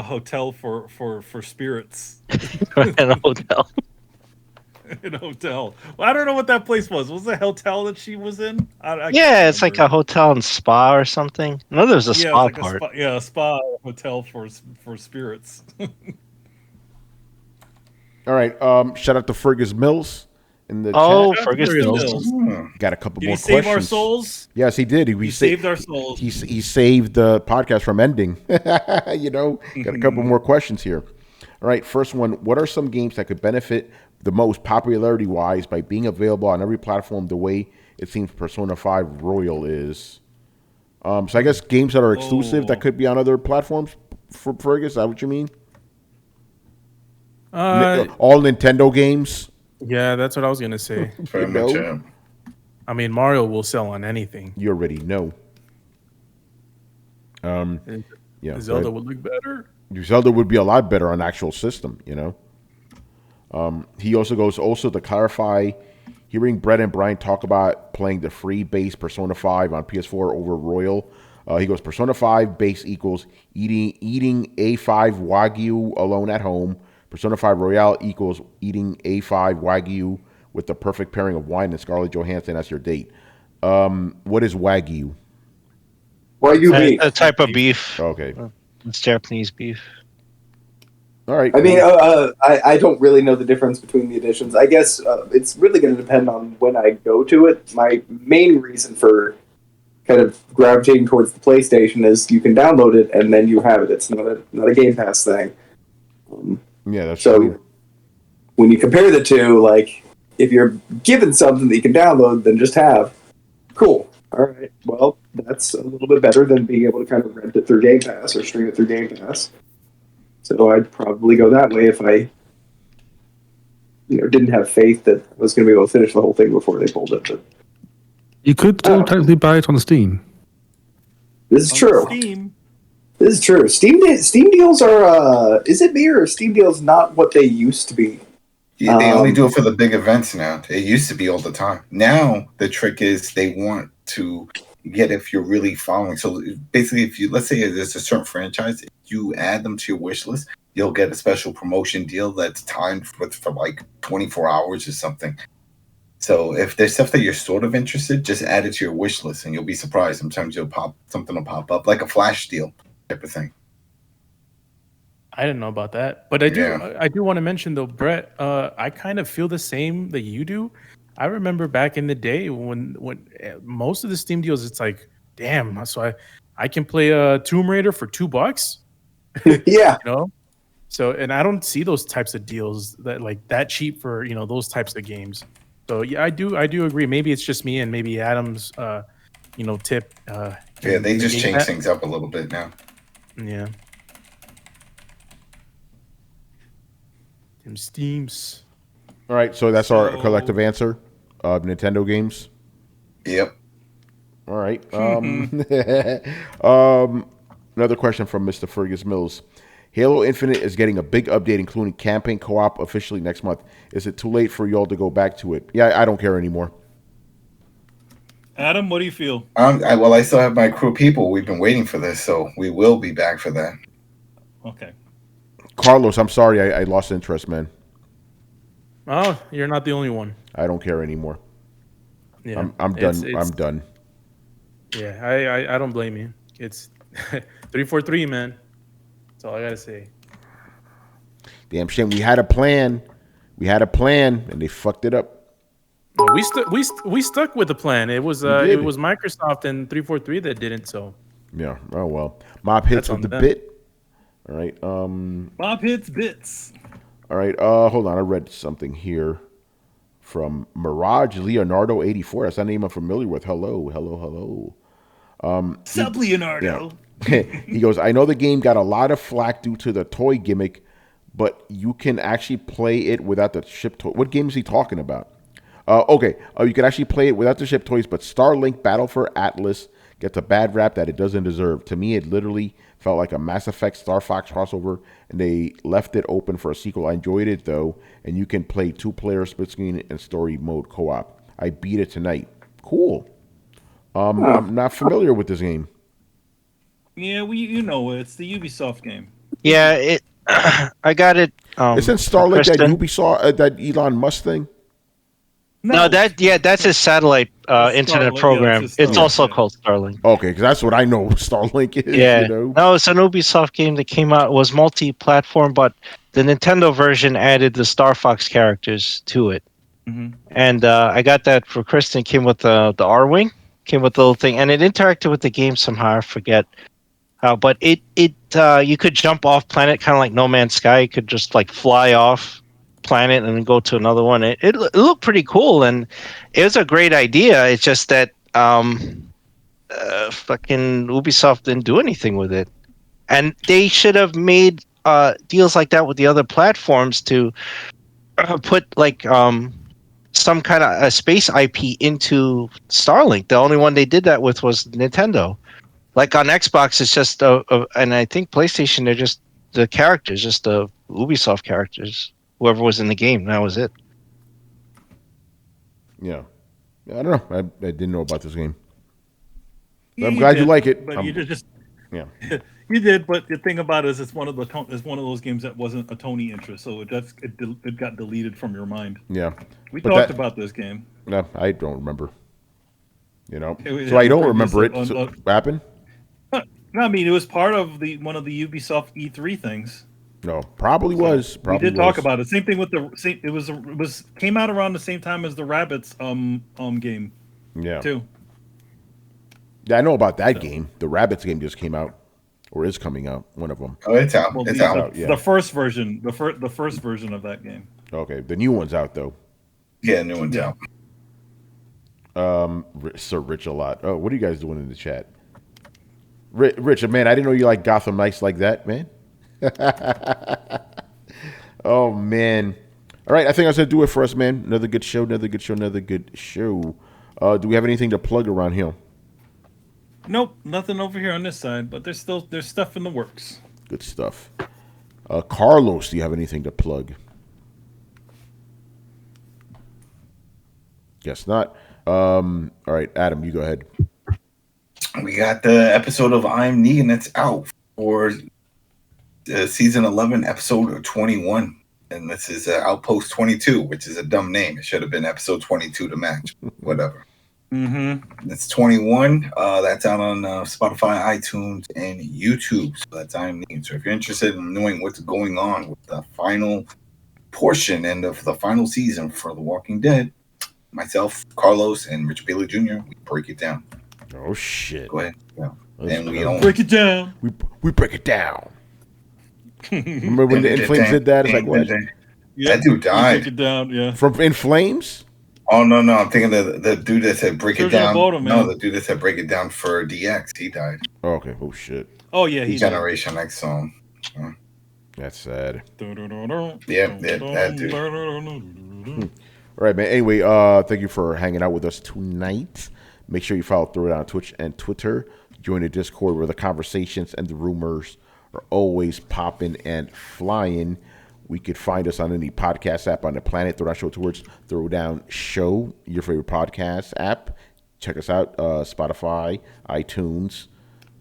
hotel for spirits. At a hotel. In a hotel. Well, I don't know what that place was. Was it a hotel that she was in? It's like a hotel and spa or something. No, there's a spa part. A spa hotel for spirits. All right. Shout out to Fergus Mills. in the Oh, chat. Fergus Mills. Got a couple Did more he save questions. our souls? Yes, he did. He saved our souls. He saved the podcast from ending. Got a couple more questions here. All right, first one. What are some games that could benefit the most popularity-wise by being available on every platform the way it seems Persona 5 Royal is? So I guess games that are exclusive that could be on other platforms, for Fergus, is that what you mean? All Nintendo games? Yeah, that's what I was going to say. Pretty much, I mean, Mario will sell on anything. You already know. Zelda would look better. Zelda would be a lot better on actual system, He also goes, to clarify, hearing Brett and Brian talk about playing the free base Persona 5 on PS4 over Royal. He goes, Persona 5 base equals eating A5 Wagyu alone at home. Persona 5 Royale equals eating A5 Wagyu with the perfect pairing of wine and Scarlett Johansson as your date. What is Wagyu? Wagyu beef. A type of beef. Okay. It's Japanese beef. All right. I mean, I don't really know the difference between the editions. I guess it's really going to depend on when I go to it. My main reason for kind of gravitating towards the PlayStation is you can download it and then you have it. It's not a Game Pass thing. Yeah, that's so true. When you compare the two, like if you're given something that you can download, then just have. Cool. All right. Well, that's a little bit better than being able to kind of rent it through Game Pass or stream it through Game Pass. So I'd probably go that way if I, didn't have faith that I was going to be able to finish the whole thing before they pulled it. But you could technically buy it on Steam. This is true. Steam. This is true. Steam deals are. Is it me or Steam deals not what they used to be? Yeah, they only do it for the big events now. It used to be all the time. Now the trick is they want to get if you're really following. So basically, if you let's say there's a certain franchise, if you add them to your wish list, you'll get a special promotion deal that's timed for like 24 hours or something. So if there's stuff that you're sort of interested, just add it to your wish list, and you'll be surprised. Sometimes something will pop up like a flash deal type of thing. I didn't know about that, but I do want to mention though, Brett. I kind of feel the same that you do. I remember back in the day when most of the Steam deals, it's like, damn, so I can play Tomb Raider for $2. Yeah, So and I don't see those types of deals that cheap for those types of games. So yeah, I do agree. Maybe it's just me and maybe Adam's tip. Yeah, they just change things up a little bit now. Yeah. Them Steams. All right, so that's our collective answer of Nintendo games. Yep. All right. Another question from Mr. Fergus Mills. Halo Infinite is getting a big update, including campaign co-op officially next month. Is it too late for y'all to go back to it? Yeah, I don't care anymore. Adam, what do you feel? I still have my crew people. We've been waiting for this, so we will be back for that. Okay. Carlos, I'm sorry, I lost interest, man. Oh, you're not the only one. I don't care anymore. Yeah, I'm done. I'm done. Yeah, I don't blame you. It's 343, man. That's all I gotta say. Damn shame. We had a plan, and they fucked it up. No, we stuck with the plan. It was Microsoft and 343 that didn't. So yeah. Oh well. Mob hits with the bit. All right. Bob hits bits. All right. Hold on. I read something here from Mirage Leonardo 84. That's a name I'm familiar with. Hello. Sup, Leonardo. Yeah. He goes, I know the game got a lot of flack due to the toy gimmick, but you can actually play it without the ship toy. What game is he talking about? Okay. You can actually play it without the ship toys, but Starlink Battle for Atlas gets a bad rap that it doesn't deserve. To me, it literally felt like a Mass Effect Star Fox crossover, and they left it open for a sequel. I enjoyed it, though, and you can play 2-player split screen and story mode co-op. I beat it tonight. Cool. I'm not familiar with this game. Yeah, it's the Ubisoft game. Yeah, I got it. Isn't Starlink that Ubisoft, that Elon Musk thing? No, that's his satellite internet Starlink, program. yeah, it's also called Starlink. Okay, because that's what I know Starlink is. Yeah, no, it's an Ubisoft game that came out. It was multi-platform, but the Nintendo version added the Star Fox characters to it. And I got that for Kristen. Came with the R-wing, came with the little thing, and it interacted with the game somehow. I forget how, but it you could jump off planet, kind of like No Man's Sky. You could just like fly off planet and then go to another one. It looked pretty cool, and it was a great idea. It's just that fucking Ubisoft didn't do anything with it, and they should have made deals like that with the other platforms to put like some kind of a space IP into Starlink. The only one they did that with was Nintendo. Like on Xbox, it's just and I think PlayStation, they're just the characters, just the Ubisoft characters. Whoever was in the game, that was it. Yeah, I don't know. I didn't know about this game. Yeah, I'm glad you like it. But you just yeah. You did, but the thing about it is, it's one of those games that wasn't a Tony interest, so it got deleted from your mind. Yeah, we talked about this game. No, I don't remember. So I don't remember it. So what happened? No, I mean it was part of one of the Ubisoft E3 things. No, probably was. We did talk about it. Same thing with it was came out around the same time as the Rabbids game. Yeah. Too. Yeah, I know about that game. The Rabbids game just came out. Or is coming out, one of them. Oh, it's out. Well, it's out. The first version, the first version of that game. Okay, the new one's out though. Yeah, new one's out. Sir Rich a lot. Oh, what are you guys doing in the chat? Rich, man, I didn't know you like Gotham Knights like that, man. Oh man. All right, I think that's gonna do it for us, man. Another good show. Do we have anything to plug around here? Nope, nothing over here on this side, but there's stuff in the works. Good stuff. Carlos, do you have anything to plug? Guess not. All right, Adam, you go ahead. We got the episode of I'm Negan that's out for season 11, episode 21. And this is Outpost 22, which is a dumb name. It should have been episode 22 to match. Whatever. Mm-hmm. It's 21. That's out on Spotify, iTunes, and YouTube. So that's I'm Negan. So if you're interested in knowing what's going on with the final portion and of the final season for The Walking Dead, myself, Carlos, and Rich Bailey Jr., we break it down. Oh shit! Go ahead. Yeah. And we don't break it down. We break it down. Remember when the In Flames did that? It's like what? That dude died. Break it down. Yeah. From In Flames. Oh no! I'm thinking the dude that said break it down. Bottom, no, the dude that said break it down for DX. He died. Oh, okay. Oh shit. Oh yeah, he Generation X song. That's sad. Yeah, that dude. All right, man. Anyway, thank you for hanging out with us tonight. Make sure you follow Throwdown on Twitch and Twitter. Join the Discord where the conversations and the rumors are always popping and flying. We could find us on any podcast app on the planet. Throwdown Show towards Throwdown Show, your favorite podcast app. Check us out. Spotify, iTunes,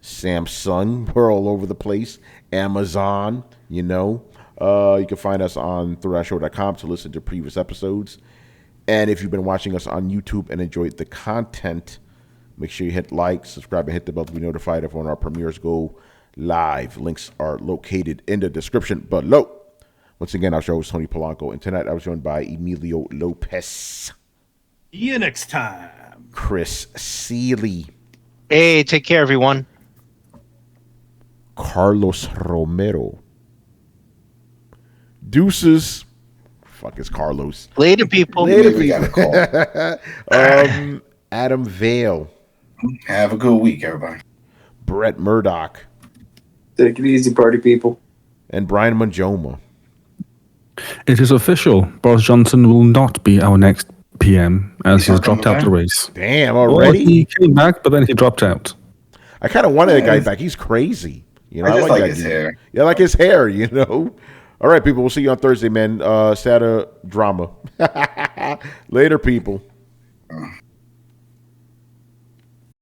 Samsung. We're all over the place. Amazon, you can find us on throwdownshow.com to listen to previous episodes. And if you've been watching us on YouTube and enjoyed the content, make sure you hit like, subscribe, and hit the bell to be notified of when our premieres go live. Links are located in the description below. Once again, our show is Tony Polanco, and tonight I was joined by Emilio Lopez. See you next time. Chris Seeley. Hey, take care, everyone. Carlos Romero. Deuces. Fuck is Carlos. Later, people. Adam Vale. Have a good week, everybody. Brett Murdoch. Take it easy, party people. And Brian Manjoma. It is official. Boris Johnson will not be our next PM as he's dropped out the race. Damn, already? Well, he came back, but then he dropped out. I kind of wanted the guy back. He's crazy. I just like his hair. Yeah, I like his hair, All right, people. We'll see you on Thursday, man. Sada drama. Later, people.